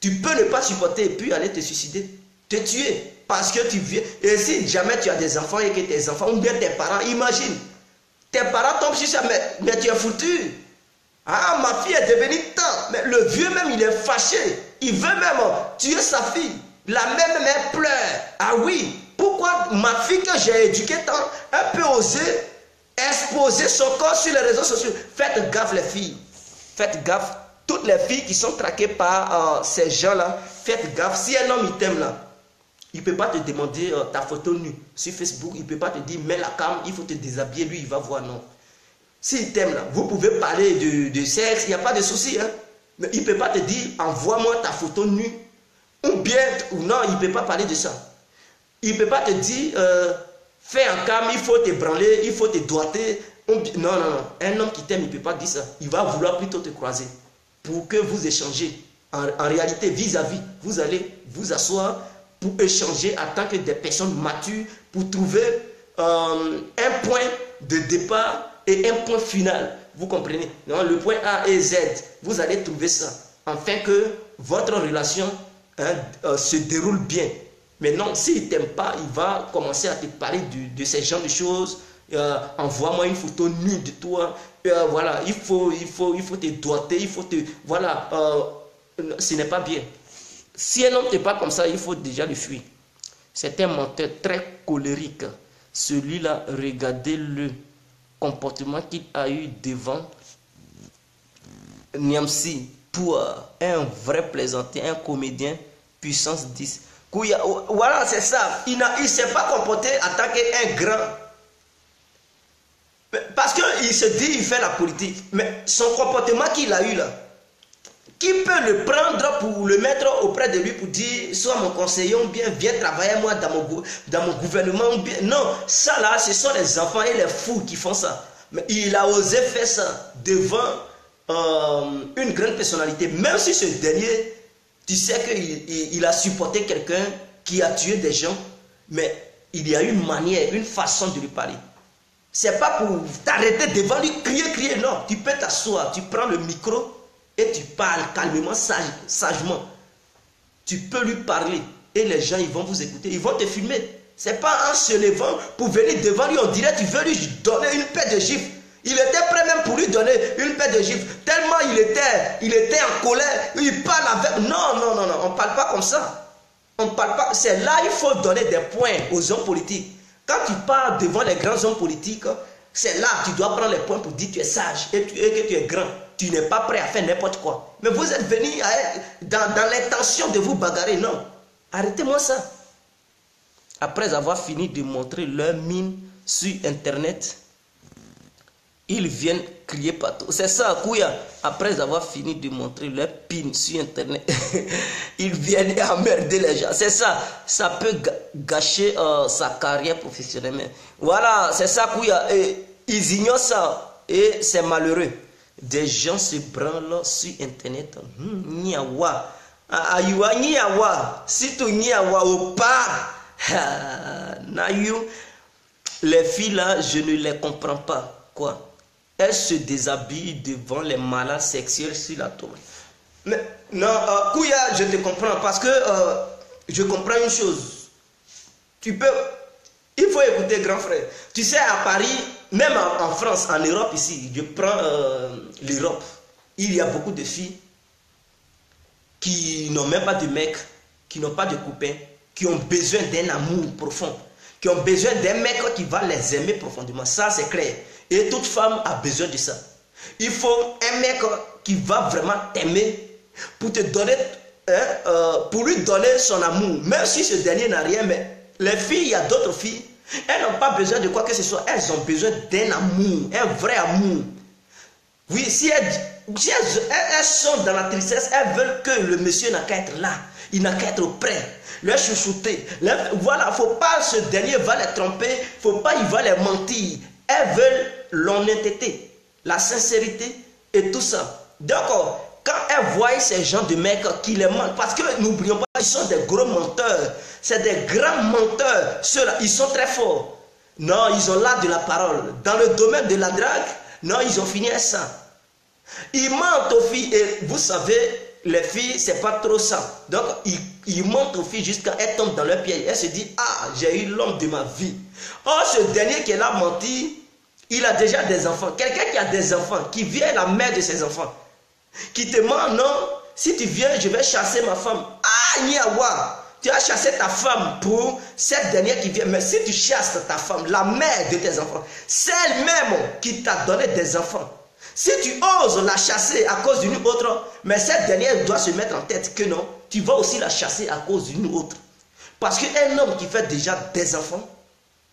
tu peux ne pas supporter et puis aller te suicider, te tuer. Parce que tu viens. Et si jamais tu as des enfants et que tes enfants ou bien tes parents, imagine, tes parents tombent sur ça, mais tu es foutu. Ah, ma fille est devenue tant. Mais le vieux même, il est fâché. Il veut même tuer sa fille. La mère même, elle pleure. Ah oui, pourquoi ma fille que j'ai éduquée tant, elle peut oser exposer son corps sur les réseaux sociaux? Faites gaffe les filles. Faites gaffe. Toutes les filles qui sont traquées par ces gens-là, faites gaffe. Si un homme il t'aime là, il ne peut pas te demander ta photo nue sur Facebook. Il ne peut pas te dire mets la cam, il faut te déshabiller. Lui, il va voir, non. S'il t'aime là, vous pouvez parler de sexe, il n'y a pas de souci. Hein? Mais il ne peut pas te dire envoie-moi ta photo nue. Ou bien, ou non, il ne peut pas parler de ça. Il ne peut pas te dire fais un cam, il faut te branler, il faut te doigter. Non, non, non. Un homme qui t'aime, il ne peut pas dire ça. Il va vouloir plutôt te croiser pour que vous échangez. En réalité, vis-à-vis, vous allez vous asseoir pour échanger en tant que des personnes matures pour trouver un point de départ et un point final. Vous comprenez? Non, le point A et Z, vous allez trouver ça afin que votre relation se déroule bien. Mais non, s'il ne t'aime pas, il va commencer à te parler de ces genres de choses. Envoie-moi une photo nue de toi. Voilà, il faut te doigter, il faut te... Voilà, ce n'est pas bien. Si un homme ne te parle comme ça, il faut déjà le fuir. C'est un menteur très colérique. Celui-là, regardez le comportement qu'il a eu devant Niamsi pour un vrai plaisantin, un comédien puissance 10. Voilà, c'est ça. Il ne s'est pas comporté en tant qu'un grand. Parce qu'il se dit il fait la politique. Mais son comportement qu'il a eu là, qui peut le prendre pour le mettre auprès de lui pour dire sois mon conseiller ou bien viens travailler moi dans mon gouvernement ou bien... Non, ça là, ce sont les enfants et les fous qui font ça. Mais il a osé faire ça devant une grande personnalité. Même si ce dernier, tu sais qu'il a supporté quelqu'un qui a tué des gens, mais il y a une manière, une façon de lui parler. C'est pas pour t'arrêter devant lui, crier, non. Tu peux t'asseoir, tu prends le micro et tu parles calmement, sagement. Tu peux lui parler et les gens ils vont vous écouter, ils vont te filmer. C'est pas en se levant pour venir devant lui, on dirait tu veux lui donner une paire de gifles. Il était prêt même pour lui donner une paire de gifles. Tellement il était en colère, il parle avec... Non, non, non, non, on ne parle pas comme ça. On parle pas. C'est là il faut donner des points aux hommes politiques. Quand tu parles devant les grands hommes politiques, c'est là que tu dois prendre les points pour dire que tu es sage et que tu es grand. Tu n'es pas prêt à faire n'importe quoi. Mais vous êtes venu dans l'intention de vous bagarrer. Non. Arrêtez-moi ça. Après avoir fini de montrer leur mine sur Internet, ils viennent crier partout. C'est ça, Kouya. Après avoir fini de montrer leur pin sur Internet, ils viennent emmerder les gens. C'est ça. Ça peut gâcher sa carrière professionnelle. Voilà, c'est ça, Kouya. Et ils ignorent ça. Et c'est malheureux. Des gens se branlent sur Internet. Niawa. Ayua, niawa. Si tu niawa ou pas. Les filles là, je ne les comprends pas. Quoi? Elles se déshabillent devant les malades sexuels sur la tour. Mais non, Kouya, je te comprends parce que je comprends une chose. Il faut écouter grand frère. Tu sais, à Paris, même en France, en Europe ici, je prends l'Europe, il y a beaucoup de filles qui n'ont même pas de mec, qui n'ont pas de copain, qui ont besoin d'un amour profond, qui ont besoin d'un mec qui va les aimer profondément. Ça, c'est clair. Et toute femme a besoin de ça. Il faut un mec qui va vraiment t'aimer pour te donner, pour lui donner son amour. Même si ce dernier n'a rien, mais les filles, il y a d'autres filles, elles n'ont pas besoin de quoi que ce soit. Elles ont besoin d'un amour, un vrai amour. Oui, si elles sont dans la tristesse, elles veulent que le monsieur n'a qu'à être là. Il n'a qu'à être prêt. Les chouchouter. Voilà, il ne faut pas, ce dernier va les tromper. Il ne faut pas, il va les mentir. Elles veulent l'honnêteté, la sincérité et tout ça. Donc, quand elles voient ces gens de mecs qui les mentent, parce que n'oublions pas, ils sont des gros menteurs. C'est des grands menteurs. Ceux-là, ils sont très forts. Non, ils ont l'art de la parole. Dans le domaine de la drague, non, ils ont fini à ça. Ils mentent aux filles et vous savez, les filles, c'est pas trop ça. Donc, ils mentent aux filles jusqu'à elles tombent dans leur piège. Elles se disent, ah, j'ai eu l'homme de ma vie. Or, ce dernier qui est là menti, Il a déjà des enfants. Quelqu'un qui a des enfants, qui vient la mère de ses enfants, qui te demande, non, si tu viens, je vais chasser ma femme. Ah, Niawa, tu as chassé ta femme pour cette dernière qui vient. Mais si tu chasses ta femme, la mère de tes enfants, celle même qui t'a donné des enfants, si tu oses la chasser à cause d'une autre, mais cette dernière doit se mettre en tête que non, tu vas aussi la chasser à cause d'une autre. Parce qu'un homme qui fait déjà des enfants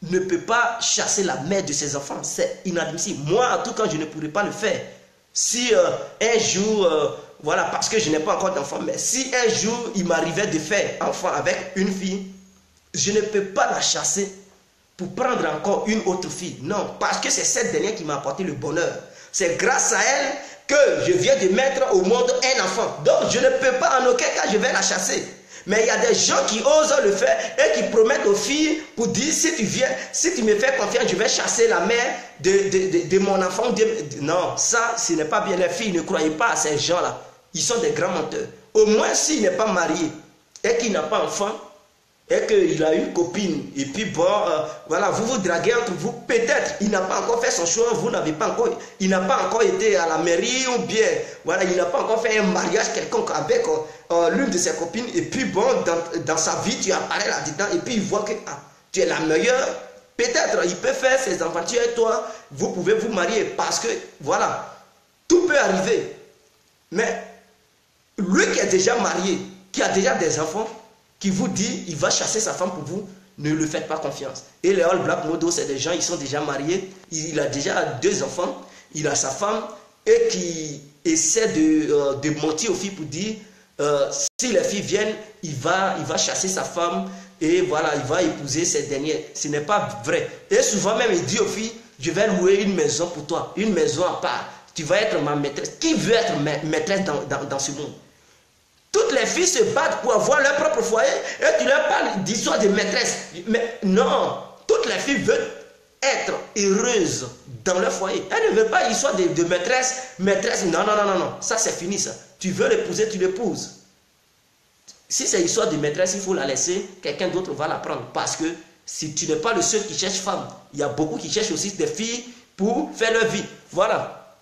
ne peut pas chasser la mère de ses enfants. C'est inadmissible. Moi, en tout cas, je ne pourrais pas le faire. Si un jour, voilà, parce que je n'ai pas encore d'enfant, mais si un jour il m'arrivait de faire enfant avec une fille, je ne peux pas la chasser pour prendre encore une autre fille. Non, parce que c'est cette dernière qui m'a apporté le bonheur. C'est grâce à elle que je viens de mettre au monde un enfant. Donc, je ne peux pas, en aucun cas, je vais la chasser. Mais il y a des gens qui osent le faire et qui promettent aux filles pour dire, si tu viens, si tu me fais confiance, je vais chasser la mère de mon enfant. Non, ça, ce n'est pas bien. Les filles, ne croyez pas à ces gens-là. Ils sont des grands menteurs. Au moins, s'il n'est pas marié et qu'il n'a pas d'enfant, et qu'il a une copine, et puis bon, voilà, vous vous draguez entre vous, peut-être, il n'a pas encore fait son choix, vous n'avez pas encore, il n'a pas encore été à la mairie, ou bien, voilà, il n'a pas encore fait un mariage quelconque avec l'une de ses copines, et puis bon, dans sa vie, tu apparais là-dedans, et puis il voit que tu es la meilleure, peut-être, il peut faire ses enfants, tu et toi, vous pouvez vous marier, parce que, voilà, tout peut arriver, mais lui qui est déjà marié, qui a déjà des enfants, qui vous dit il va chasser sa femme pour vous, ne le faites pas confiance. Et les All Black Modo, c'est des gens, ils sont déjà mariés, il a déjà 2 enfants, il a sa femme, et qui essaie de mentir aux filles pour dire, si les filles viennent, il va chasser sa femme, et voilà, il va épouser cette dernière. Ce n'est pas vrai. Et souvent même, il dit aux filles, je vais louer une maison pour toi, une maison à part, tu vas être ma maîtresse. Qui veut être maîtresse dans ce monde? Toutes les filles se battent pour avoir leur propre foyer et tu leur parles d'histoire de maîtresse. Mais non, toutes les filles veulent être heureuses dans leur foyer. Elles ne veulent pas l'histoire de maîtresse. Non, non, non, non, non. Ça, c'est fini, ça. Tu veux l'épouser, tu l'épouses. Si c'est histoire de maîtresse, il faut la laisser. Quelqu'un d'autre va la prendre. Parce que si tu n'es pas le seul qui cherche femme, il y a beaucoup qui cherchent aussi des filles pour faire leur vie. Voilà.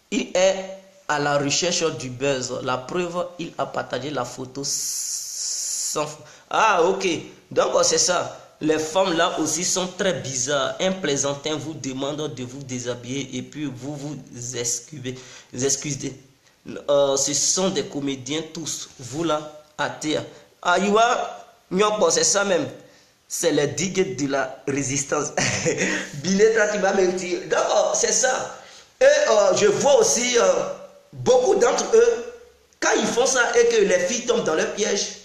Il est à la recherche du buzz. La preuve, il a partagé la photo sans... Ah, ok. Donc, c'est ça. Les femmes là aussi sont très bizarres. Un plaisantin vous demande de vous déshabiller et puis vous vous excusez. Ce sont des comédiens tous. Vous là, à terre. Ah, c'est ça même. C'est les digues de la résistance. Binetra, tu vas me dire. Donc, c'est ça. Et je vois aussi... beaucoup d'entre eux, quand ils font ça et que les filles tombent dans leur piège,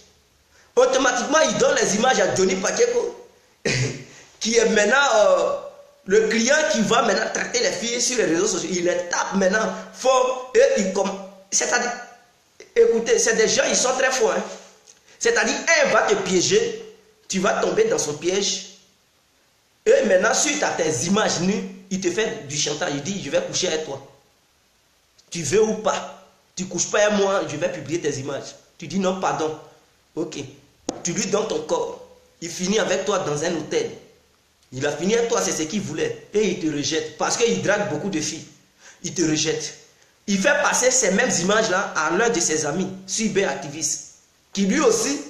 automatiquement ils donnent les images à Johnny Pacheco, qui est maintenant le client qui va maintenant traiter les filles sur les réseaux sociaux. Il les tape maintenant fort et il comme. C'est-à-dire, écoutez, c'est des gens, ils sont très forts. Hein? C'est-à-dire, un va te piéger, tu vas tomber dans son piège. Et maintenant, suite à tes images nues, il te fait du chantage. Il dit, je vais coucher avec toi. Tu veux ou pas? Tu ne couches pas avec moi, je vais publier tes images. Tu dis non, pardon. Ok. Tu lui donnes ton corps. Il finit avec toi dans un hôtel. Il a fini avec toi, c'est ce qu'il voulait. Et il te rejette. Parce qu'il drague beaucoup de filles. Il te rejette. Il fait passer ces mêmes images-là à l'un de ses amis, cyberactiviste, qui lui aussi,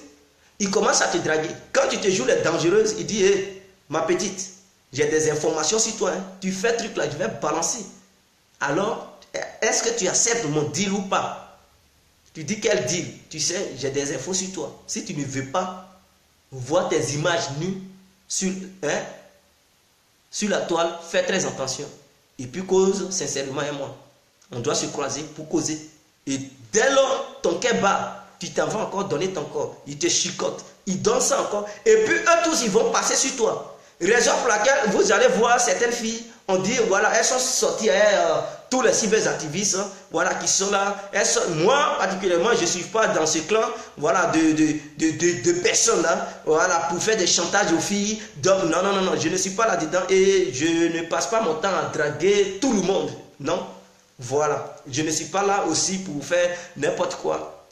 il commence à te draguer. Quand tu te joues les dangereuses, il dit, hey, ma petite, j'ai des informations sur toi. Hein. Tu fais truc là, je vais balancer. Alors, est-ce que tu acceptes mon deal ou pas? Tu dis quel deal? Tu sais, j'ai des infos sur toi. Si tu ne veux pas voir tes images nues sur la toile, fais très attention. Et puis cause sincèrement et moi. On doit se croiser pour causer. Et dès lors, ton cœur bat, tu t'en vas encore donner ton corps. Il te chicote, il donne ça encore. Et puis eux tous, ils vont passer sur toi. Raison pour laquelle vous allez voir certaines filles, on dit, voilà, elles sont sorties, tous les cyberactivistes, hein, voilà, qui sont là. Moi, particulièrement, je ne suis pas dans ce clan, voilà, de personnes, là, voilà, pour faire des chantages aux filles. Donc, non, non, non, non, je ne suis pas là-dedans et je ne passe pas mon temps à draguer tout le monde. Non, voilà. Je ne suis pas là aussi pour faire n'importe quoi.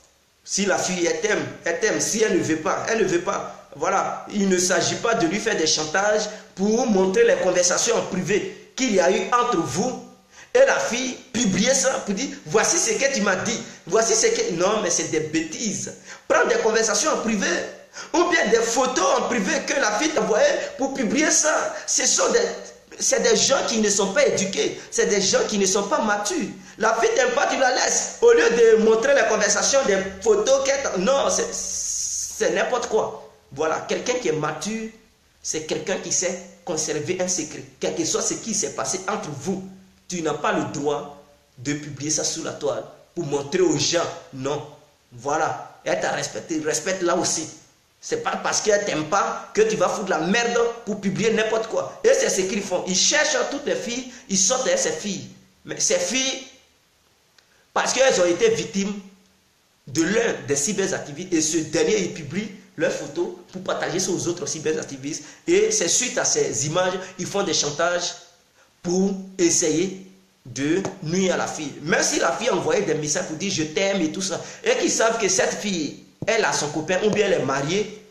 Si la fille, elle t'aime. Si elle ne veut pas, elle ne veut pas. Voilà, il ne s'agit pas de lui faire des chantages pour montrer les conversations en privé. qu'il y a eu entre vous et la fille, publier ça pour dire, voici ce que tu m'as dit, voici ce que... Non, mais c'est des bêtises. Prendre des conversations en privé, ou bien des photos en privé que la fille t'envoyait pour publier ça. C'est des gens qui ne sont pas éduqués, c'est des gens qui ne sont pas matures. La fille t'aime pas, tu la laisses. Au lieu de montrer les conversations, des photos qu'elle... Non, c'est n'importe quoi. Voilà, quelqu'un qui est mature, c'est quelqu'un qui sait conserver un secret. Quel que soit ce qui s'est passé entre vous, tu n'as pas le droit de publier ça sur la toile pour montrer aux gens. Non. Voilà. Elle t'a respecté. Respecte-la aussi. C'est pas parce qu'elle t'aime pas que tu vas foutre la merde pour publier n'importe quoi. Et c'est ce qu'ils font. Ils cherchent toutes les filles. Ils sortent avec ces filles. Mais ces filles, parce qu'elles ont été victimes de l'un des cyberactivistes. Et ce dernier, il publie leurs photos pour partager ça aux autres cyberactivistes. Et c'est suite à ces images, ils font des chantages pour essayer de nuire à la fille. Même si la fille envoyait des messages pour dire je t'aime et tout ça, et qu'ils savent que cette fille, elle a son copain ou bien elle est mariée,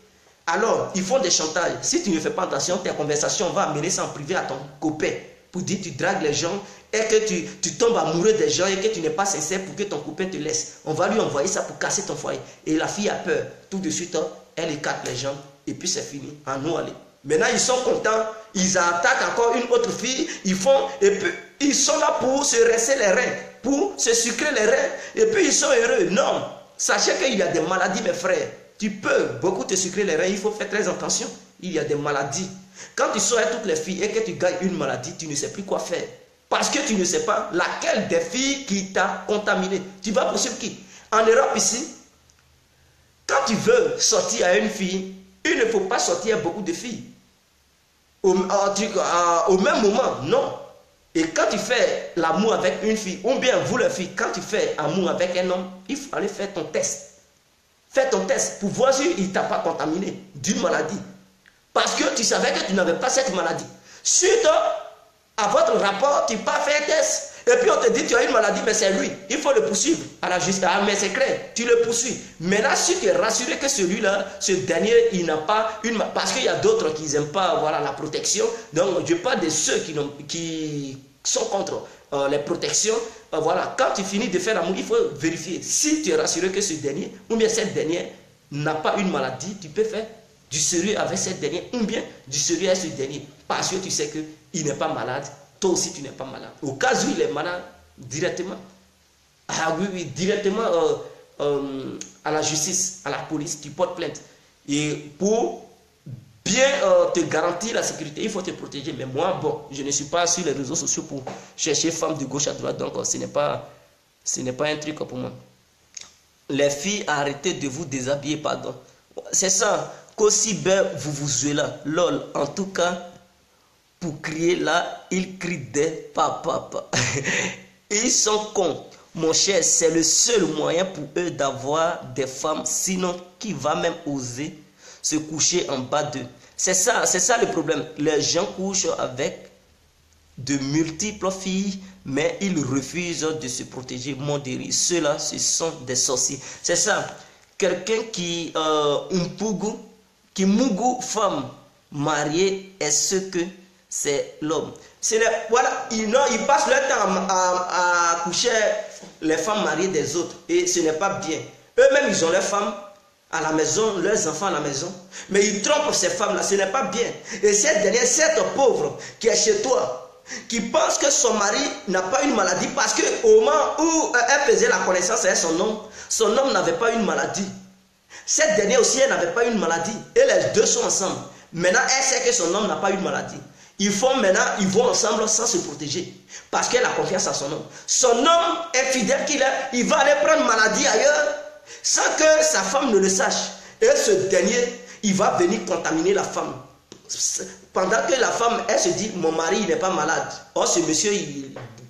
alors ils font des chantages. Si tu ne fais pas attention, tes conversations vont amener ça en privé à ton copain pour dire tu dragues les gens et que tu tombes amoureux des gens et que tu n'es pas sincère pour que ton copain te laisse. On va lui envoyer ça pour casser ton foyer. Et la fille a peur. Tout de suite, elle écarte les gens et puis c'est fini. À nous aller. Maintenant, ils sont contents, ils attaquent encore une autre fille, ils sont là pour se rincer les reins, pour se sucrer les reins, et puis ils sont heureux. Non, sachez qu'il y a des maladies, mes frères. Tu peux beaucoup te sucrer les reins, il faut faire très attention. Il y a des maladies. Quand tu sors avec toutes les filles et que tu gagnes une maladie, tu ne sais plus quoi faire. Parce que tu ne sais pas laquelle des filles qui t'a contaminé. Tu vas poursuivre qui? En Europe ici, quand tu veux sortir à une fille, il ne faut pas sortir avec beaucoup de filles. Au même moment, non. Et quand tu fais l'amour avec une fille, ou bien vous les filles, quand tu fais amour avec un homme, il faut aller faire ton test. Fais ton test pour voir s'il ne t'a pas contaminé d'une maladie. Parce que tu savais que tu n'avais pas cette maladie. Suite à votre rapport, tu pars faire un test. Et puis on te dit tu as une maladie, mais c'est lui. Il faut le poursuivre à la justice. Ah, mais c'est clair, tu le poursuis. Maintenant, si tu es rassuré que celui-là, ce dernier, il n'a pas une maladie. Parce qu'il y a d'autres qui n'aiment pas voilà, la protection. Donc, je parle de ceux qui sont contre les protections. Voilà, quand tu finis de faire l'amour, il faut vérifier. Si tu es rassuré que ce dernier, ou bien cette dernière, n'a pas une maladie, tu peux faire du sérieux avec cette dernière, ou bien du sérieux avec ce dernier. Parce que tu sais qu'il n'est pas malade. Toi aussi, tu n'es pas malade. Au cas où il est malade, directement. Ah oui, oui, directement à la justice, à la police, tu portes plainte. Et pour bien te garantir la sécurité, il faut te protéger. Mais moi, bon, je ne suis pas sur les réseaux sociaux pour chercher femmes de gauche à droite. Donc, ce n'est pas un truc pour moi. Les filles, arrêtez de vous déshabiller, pardon. C'est ça. Qu'aussi bien vous vous jouez là. Lol, en tout cas... Pour crier là, ils crient des papa. Ils sont cons. Mon cher, c'est le seul moyen pour eux d'avoir des femmes. Sinon, qui va même oser se coucher en bas d'eux? C'est ça le problème. Les gens couchent avec de multiples filles, mais ils refusent de se protéger. Mon dérive, ceux-là, ce sont des sorciers. C'est ça. Quelqu'un qui mougou femme mariée est ce que c'est l'homme. Voilà, ils passent leur temps à coucher les femmes mariées des autres. Et ce n'est pas bien. Eux-mêmes, ils ont leurs femmes à la maison, leurs enfants à la maison. Mais ils trompent ces femmes-là. Ce n'est pas bien. Et cette dernière, cette pauvre qui est chez toi, qui pense que son mari n'a pas une maladie parce qu'au moment où elle faisait la connaissance avec son homme n'avait pas une maladie. Cette dernière aussi, elle n'avait pas une maladie. Et les deux sont ensemble. Maintenant, elle sait que son homme n'a pas une maladie. Ils vont ensemble sans se protéger. Parce qu'elle a confiance à son homme. Son homme est fidèle qu'il est. Il va aller prendre maladie ailleurs sans que sa femme ne le sache. Et ce dernier, il va venir contaminer la femme. Pendant que la femme, elle se dit, mon mari, il n'est pas malade. Or, ce monsieur,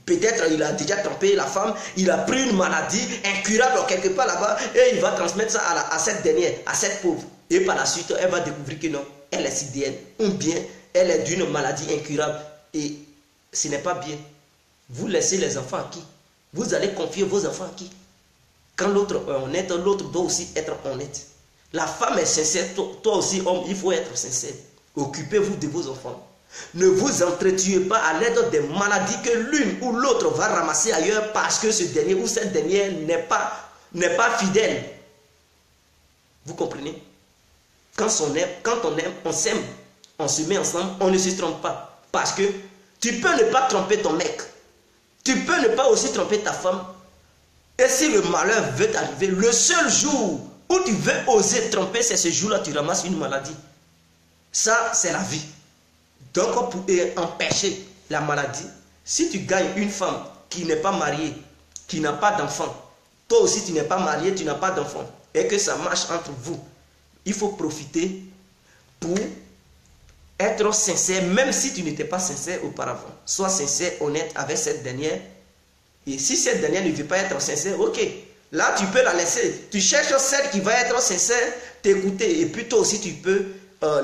peut-être il a déjà trompé la femme. Il a pris une maladie incurable quelque part là-bas. Et il va transmettre ça à cette dernière, à cette pauvre. Et par la suite, elle va découvrir que non, elle est sidienne. Ou bien, elle est d'une maladie incurable. Et ce n'est pas bien. Vous laissez les enfants à qui? Vous allez confier vos enfants à qui? Quand l'autre est honnête, l'autre doit aussi être honnête. La femme est sincère, toi aussi, homme, il faut être sincère. Occupez-vous de vos enfants. Ne vous entretuez pas à l'aide des maladies que l'une ou l'autre va ramasser ailleurs parce que ce dernier ou cette dernière n'est pas fidèle. Vous comprenez? Quand on aime, on s'aime, on se met ensemble, on ne se trompe pas. Parce que tu peux ne pas tromper ton mec. Tu peux ne pas aussi tromper ta femme. Et si le malheur veut t'arriver, le seul jour où tu veux oser tromper, c'est ce jour-là, tu ramasses une maladie. Ça, c'est la vie. Donc, pour empêcher la maladie, si tu gagnes une femme qui n'est pas mariée, qui n'a pas d'enfant, toi aussi tu n'es pas marié, tu n'as pas d'enfant, et que ça marche entre vous, il faut profiter pour être sincère, même si tu n'étais pas sincère auparavant. Sois sincère, honnête avec cette dernière. Et si cette dernière ne veut pas être sincère, ok, là tu peux la laisser. Tu cherches celle qui va être sincère, t'écouter, et puis toi aussi tu peux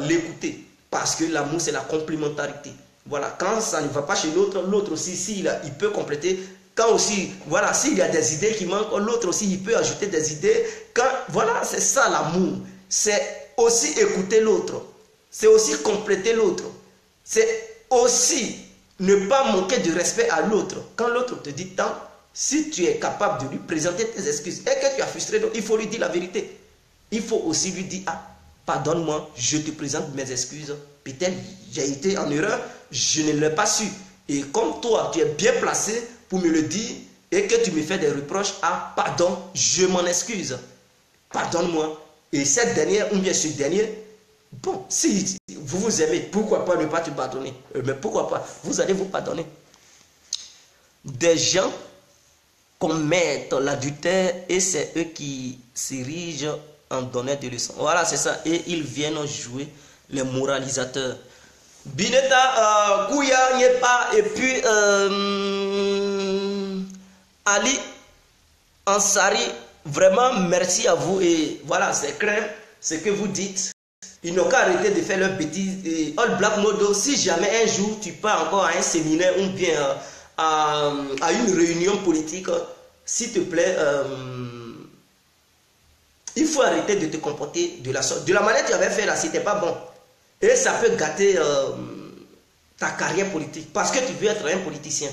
l'écouter. Parce que l'amour, c'est la complémentarité. Voilà, quand ça ne va pas chez l'autre, l'autre aussi, il peut compléter. Quand aussi, voilà, s'il y a des idées qui manquent, l'autre aussi, il peut ajouter des idées. Voilà, c'est ça l'amour. C'est aussi écouter l'autre. C'est aussi compléter l'autre. C'est aussi ne pas manquer de respect à l'autre. Quand l'autre te dit tant, si tu es capable de lui présenter tes excuses et que tu as frustré, donc il faut lui dire la vérité. Il faut aussi lui dire, ah, pardonne-moi, je te présente mes excuses. Peut-être j'ai été en erreur, je ne l'ai pas su. Et comme toi, tu es bien placé pour me le dire et que tu me fais des reproches, ah, pardon, je m'en excuse. Pardonne-moi. Et cette dernière, ou bien ce dernier, bon, si vous vous aimez, pourquoi pas ne pas te pardonner? Mais pourquoi pas? Vous allez vous pardonner. Des gens commettent l'adultère et c'est eux qui s'érigent en donneur de leçons. Voilà, c'est ça. Et ils viennent jouer les moralisateurs. Bineta, Kouya, Nyepa, et puis Ali Ansari, vraiment merci à vous. Et voilà, c'est clair ce que vous dites. Ils n'ont qu'à arrêter de faire leurs bêtises. Et All Black Modo, si jamais un jour tu pars encore à un séminaire ou bien à une réunion politique, s'il te plaît, il faut arrêter de te comporter de la sorte. De la manière que tu avais fait là, c'était pas bon. Et ça peut gâter ta carrière politique. Parce que tu veux être un politicien.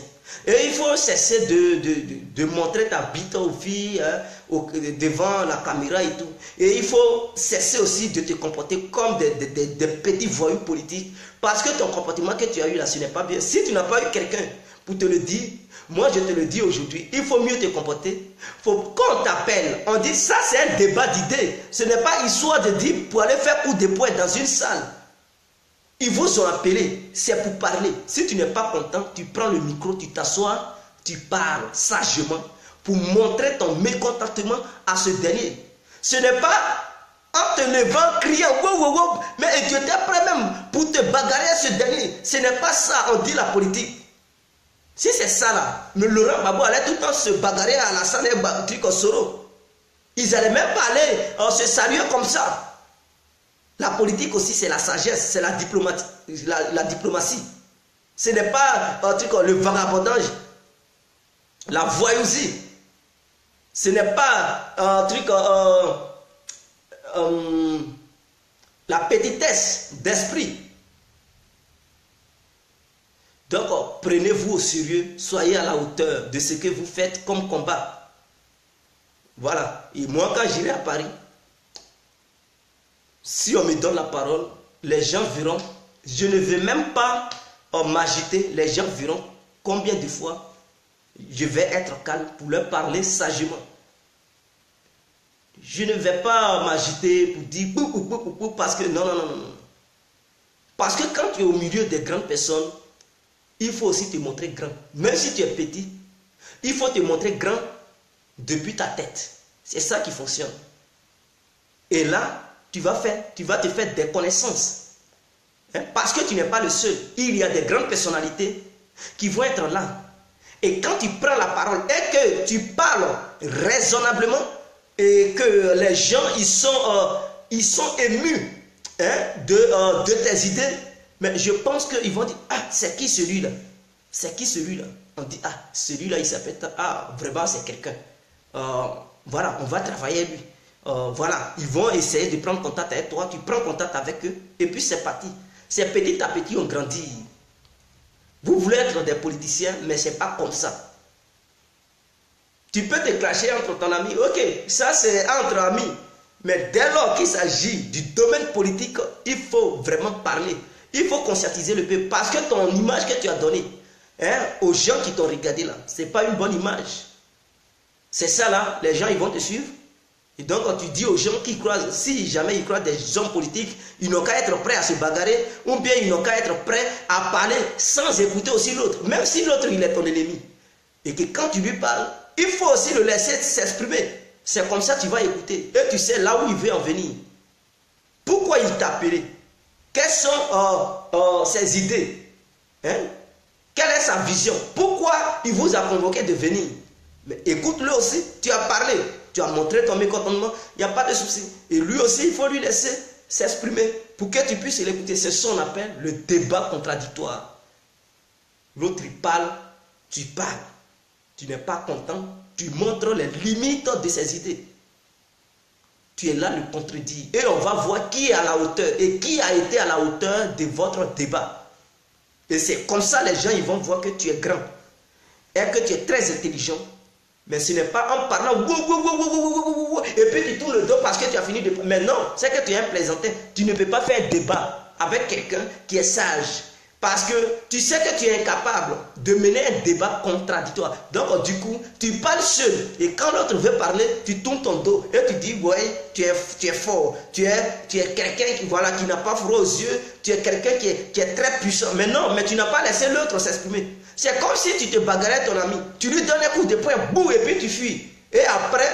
Et il faut cesser de montrer ta bite aux filles devant la caméra et tout. Et il faut cesser aussi de te comporter comme des petits voyous politiques. Parce que ton comportement que tu as eu là, ce n'est pas bien. Si tu n'as pas eu quelqu'un pour te le dire, moi je te le dis aujourd'hui, il faut mieux te comporter. Quand on t'appelle, on dit ça c'est un débat d'idées. Ce n'est pas histoire de dire pour aller faire coup de poing dans une salle. Ils vous ont appelé, c'est pour parler. Si tu n'es pas content, tu prends le micro, tu t'assois, tu parles sagement pour montrer ton mécontentement à ce dernier. Ce n'est pas en te levant, criant, wow, wow, wow, mais tu étais prêt même pour te bagarrer à ce dernier. Ce n'est pas ça, on dit la politique. Si c'est ça là, le Laurent Gbagbo allait tout le temps se bagarrer à la salle et truc au Soro. Ils n'allaient même pas aller se saluer comme ça. La politique aussi, c'est la sagesse, c'est la diplomatie. Ce n'est pas le vagabondage, la voyousie. Ce n'est pas la petitesse d'esprit. Donc, prenez-vous au sérieux, soyez à la hauteur de ce que vous faites comme combat. Voilà. Et moi, quand j'irai à Paris, si on me donne la parole, les gens verront. Je ne vais même pas m'agiter. Les gens verront combien de fois je vais être calme pour leur parler sagement. Je ne vais pas m'agiter pour dire parce que non. Parce que quand tu es au milieu des grandes personnes, il faut aussi te montrer grand. Même si tu es petit, il faut te montrer grand depuis ta tête. C'est ça qui fonctionne. Et là, tu vas te faire des connaissances. Hein? Parce que tu n'es pas le seul. Il y a des grandes personnalités qui vont être là. Et quand tu prends la parole et que tu parles raisonnablement et que les gens ils sont émus de tes idées, mais je pense qu'ils vont dire, ah, c'est qui celui-là? C'est qui celui-là? On dit, ah, celui-là il s'appelle, ah, vraiment c'est quelqu'un. Voilà, on va travailler lui. Voilà, ils vont essayer de prendre contact avec toi, tu prends contact avec eux, et puis c'est parti. C'est petit à petit on grandit. Vous voulez être des politiciens, mais ce n'est pas comme ça. Tu peux te clasher entre ton ami. Ok, ça c'est entre amis. Mais dès lors qu'il s'agit du domaine politique, il faut vraiment parler. Il faut conscientiser le peuple. Parce que ton image que tu as donnée aux gens qui t'ont regardé là, ce n'est pas une bonne image. C'est ça là, les gens ils vont te suivre. Et donc quand tu dis aux gens qui croient, si jamais ils croient des hommes politiques, ils n'ont qu'à être prêts à se bagarrer, ou bien ils n'ont qu'à être prêts à parler sans écouter aussi l'autre. Même si l'autre il est ton ennemi. Et que quand tu lui parles, il faut aussi le laisser s'exprimer. C'est comme ça que tu vas écouter. Et tu sais là où il veut en venir. Pourquoi il t'a appelé? Quelles sont ses idées? Quelle est sa vision? Pourquoi il vous a convoqué de venir? Mais écoute-le aussi. Tu as parlé. Tu as montré ton mécontentement. Il n'y a pas de souci. Et lui aussi, il faut lui laisser s'exprimer pour que tu puisses l'écouter. C'est ce qu'on appelle le débat contradictoire. L'autre, il parle. Tu parles. Tu n'es pas content. Tu montres les limites de ses idées. Tu es là le contredire. Et on va voir qui est à la hauteur et qui a été à la hauteur de votre débat. Et c'est comme ça les gens ils vont voir que tu es grand et que tu es très intelligent. Mais ce n'est pas en parlant et puis tu tournes le dos parce que tu as fini de... Mais non, c'est que tu es un plaisantin. Tu ne peux pas faire débat avec quelqu'un qui est sage. Parce que tu sais que tu es incapable de mener un débat contradictoire. Donc du coup, tu parles seul. Et quand l'autre veut parler, tu tournes ton dos et tu dis, ouais, tu es fort. Tu es quelqu'un qui, voilà, qui n'a pas froid aux yeux. Tu es quelqu'un qui est très puissant. Mais non, mais tu n'as pas laissé l'autre s'exprimer. C'est comme si tu te bagarrais ton ami. Tu lui donnes un coup de poing, boum, et puis tu fuis. Et après,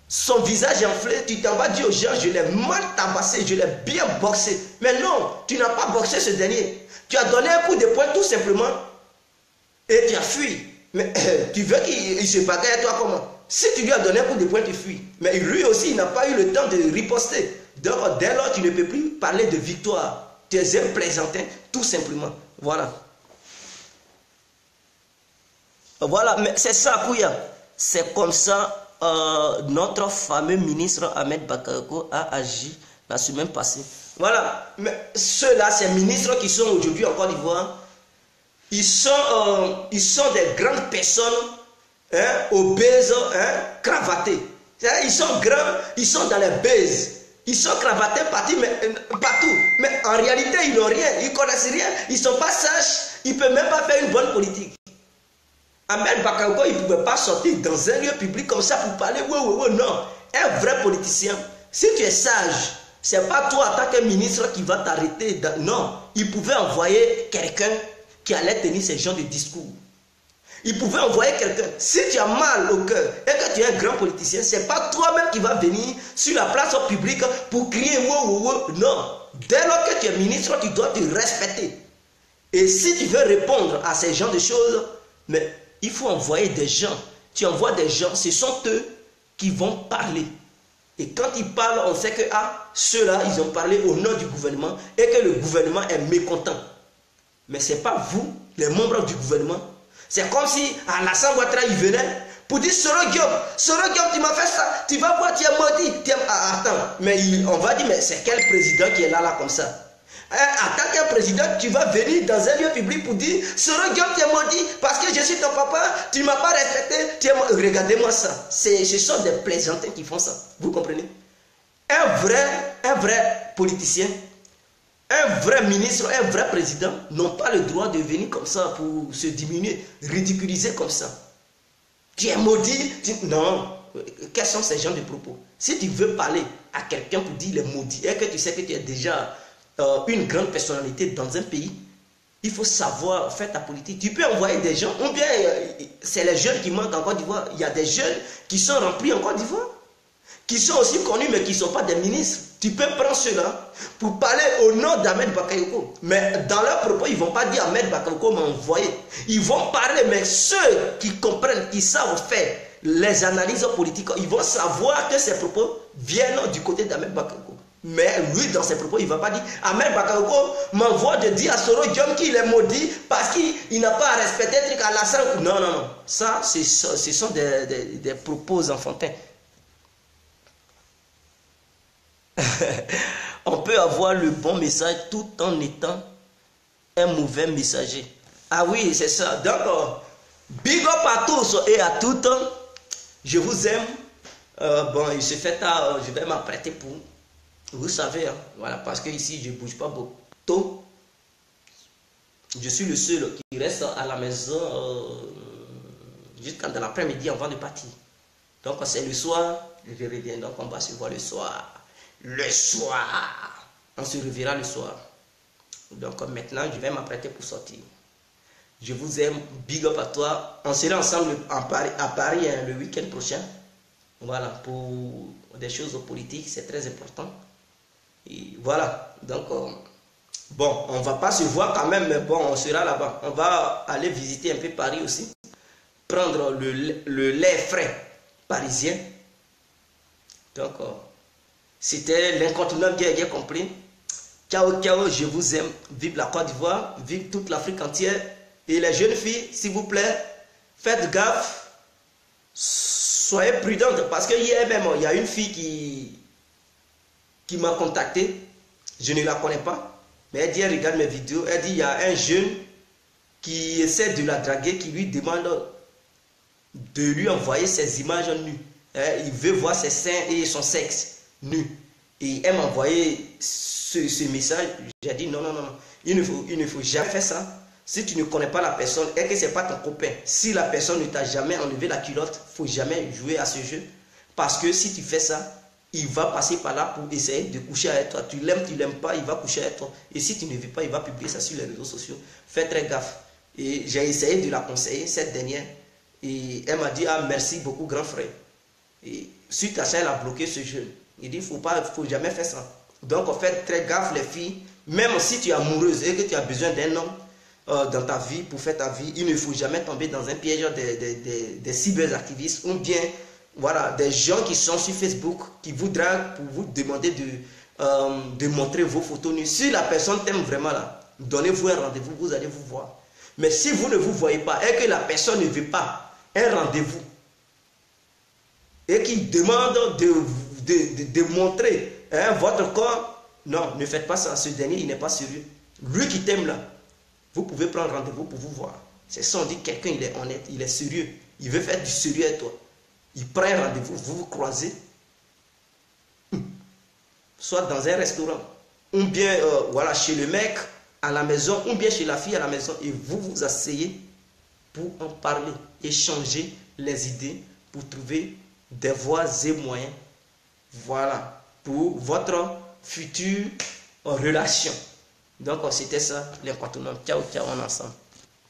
son visage enflé, tu t'en vas dire aux gens, je l'ai mal tabassé, je l'ai bien boxé. Mais non, tu n'as pas boxé ce dernier. Tu as donné un coup de poing tout simplement et tu as fui. Mais tu veux qu'il se bagarre à toi comment? Si tu lui as donné un coup de poing, tu fuis. Mais lui aussi, il n'a pas eu le temps de riposter. Donc dès lors, tu ne peux plus parler de victoire. Tu es un plaisantin, tout simplement. Voilà. Voilà, mais c'est ça, Kouya. C'est comme ça notre fameux ministre Ahmed Bakayoko a agi la semaine passée. Voilà, mais ceux-là, ces ministres qui sont aujourd'hui en Côte d'Ivoire, ils sont des grandes personnes, obèses, cravatées. Ils sont grands, ils sont dans les baises. Ils sont cravatés partout, mais en réalité, ils n'ont rien, ils ne connaissent rien, ils ne sont pas sages, ils ne peuvent même pas faire une bonne politique. Ahmed Bakayoko, il ne pouvait pas sortir dans un lieu public comme ça pour parler, non. Un vrai politicien, si tu es sage, ce n'est pas toi en tant que ministre qui va t'arrêter. Non, il pouvait envoyer quelqu'un qui allait tenir ce genre de discours. Il pouvait envoyer quelqu'un. Si tu as mal au cœur et que tu es un grand politicien, ce n'est pas toi-même qui va venir sur la place publique pour crier non. Dès lors que tu es ministre, tu dois te respecter. Et si tu veux répondre à ces genres de choses, mais il faut envoyer des gens. Tu envoies des gens, ce sont eux qui vont parler. Et quand ils parlent, on sait que ceux-là, ils ont parlé au nom du gouvernement et que le gouvernement est mécontent. Mais ce n'est pas vous, les membres du gouvernement. C'est comme si Alassane Ouattara, il venait pour dire Soro Diop, tu m'as fait ça, tu vas voir, tu es maudit. Attends, mais on va dire, mais c'est quel président qui est là comme ça? En tant qu'un président, tu vas venir dans un lieu public pour dire Soro Diop, tu es maudit parce que je suis ton papa, tu ne m'as pas respecté. Regardez-moi ça. Ce sont des plaisantins qui font ça. Vous comprenez? Un vrai politicien, un vrai ministre, un vrai président n'ont pas le droit de venir comme ça pour se diminuer, ridiculiser comme ça. Tu es maudit. Non. Quels sont ces genres de propos? Si tu veux parler à quelqu'un pour dire il est maudit et que tu sais que tu es déjà une grande personnalité dans un pays, il faut savoir faire ta politique. Tu peux envoyer des gens, ou bien c'est les jeunes qui manquent en Côte d'Ivoire. Il y a des jeunes qui sont remplis en Côte d'Ivoire, qui sont aussi connus mais qui ne sont pas des ministres. Tu peux prendre ceux-là pour parler au nom d'Ahmed Bakayoko. Mais dans leurs propos, ils ne vont pas dire Ahmed Bakayoko m'a envoyé. Ils vont parler, mais ceux qui comprennent, qui savent faire les analyses politiques, ils vont savoir que ces propos viennent du côté d'Ahmed Bakayoko. Mais lui, dans ses propos, il ne va pas dire Ahmed Bakayoko m'envoie de dire à Soro Diop qu'il est maudit parce qu'il n'a pas respecté le truc à Alassane. Non. Ça, ce sont des propos enfantins. On peut avoir le bon message tout en étant un mauvais messager. Ah oui, c'est ça. Donc, big up à tous et à toutes. Je vous aime. Bon, il se fait tard. Je vais m'apprêter pour... Vous savez, hein, voilà, parce que ici, je ne bouge pas beaucoup. Tôt, je suis le seul qui reste à la maison jusqu'à l'après-midi avant de partir. Donc, c'est le soir, je reviens. Donc, on va se voir le soir. Le soir. On se reverra le soir. Donc, maintenant, je vais m'apprêter pour sortir. Je vous aime. Big up à toi. On sera ensemble à Paris hein, le week-end prochain. Voilà, pour des choses politiques, c'est très important. Et voilà, donc, bon, on ne va pas se voir quand même, mais bon, on sera là-bas. On va aller visiter un peu Paris aussi. Prendre le lait frais parisien. Donc, c'était l'incontournable, bien compris. Ciao, ciao, je vous aime. Vive la Côte d'Ivoire, vive toute l'Afrique entière. Et les jeunes filles, s'il vous plaît, faites gaffe. Soyez prudentes parce que hier même, il y a une fille qui m'a contacté. Je ne la connais pas. Mais elle dit, elle regarde mes vidéos. Elle dit, il y a un jeune qui essaie de la draguer, qui lui demande de lui envoyer ses images nues. Il veut voir ses seins et son sexe nu. Et elle m'a envoyé ce message. J'ai dit, non, non, non, il ne faut jamais faire ça. Si tu ne connais pas la personne et que ce n'est pas ton copain, si la personne ne t'a jamais enlevé la culotte, il ne faut jamais jouer à ce jeu. Parce que si tu fais ça, il va passer par là pour essayer de coucher avec toi. Tu l'aimes, tu ne l'aimes pas, il va coucher avec toi. Et si tu ne veux pas, il va publier ça sur les réseaux sociaux. Fais très gaffe. Et j'ai essayé de la conseiller, cette dernière. Et elle m'a dit, ah merci beaucoup grand frère. Et suite à ça, elle a bloqué ce jeu. Il dit, il ne faut jamais faire ça. Donc, faites très gaffe les filles. Même si tu es amoureuse et que tu as besoin d'un homme, dans ta vie, pour faire ta vie, il ne faut jamais tomber dans un piège des cyberactivistes ou bien voilà, des gens qui sont sur Facebook, qui vous draguent pour vous demander de montrer vos photos nues. Si la personne t'aime vraiment là, donnez-vous un rendez-vous, vous allez vous voir. Mais si vous ne vous voyez pas et que la personne ne veut pas un rendez-vous et qu'il demande de montrer votre corps, non, ne faites pas ça. Ce dernier, il n'est pas sérieux. Lui qui t'aime là, vous pouvez prendre rendez-vous pour vous voir. C'est ça, on dit quelqu'un, il est honnête, il est sérieux. Il veut faire du sérieux avec toi. Il prend un rendez-vous, vous vous croisez. Soit dans un restaurant, ou bien voilà, chez le mec à la maison, ou bien chez la fille à la maison. Et vous vous asseyez pour en parler, échanger les idées, pour trouver des voies et moyens. Voilà, pour votre future relation. Donc, c'était ça, l'incontournable. Ciao, ciao, on est ensemble.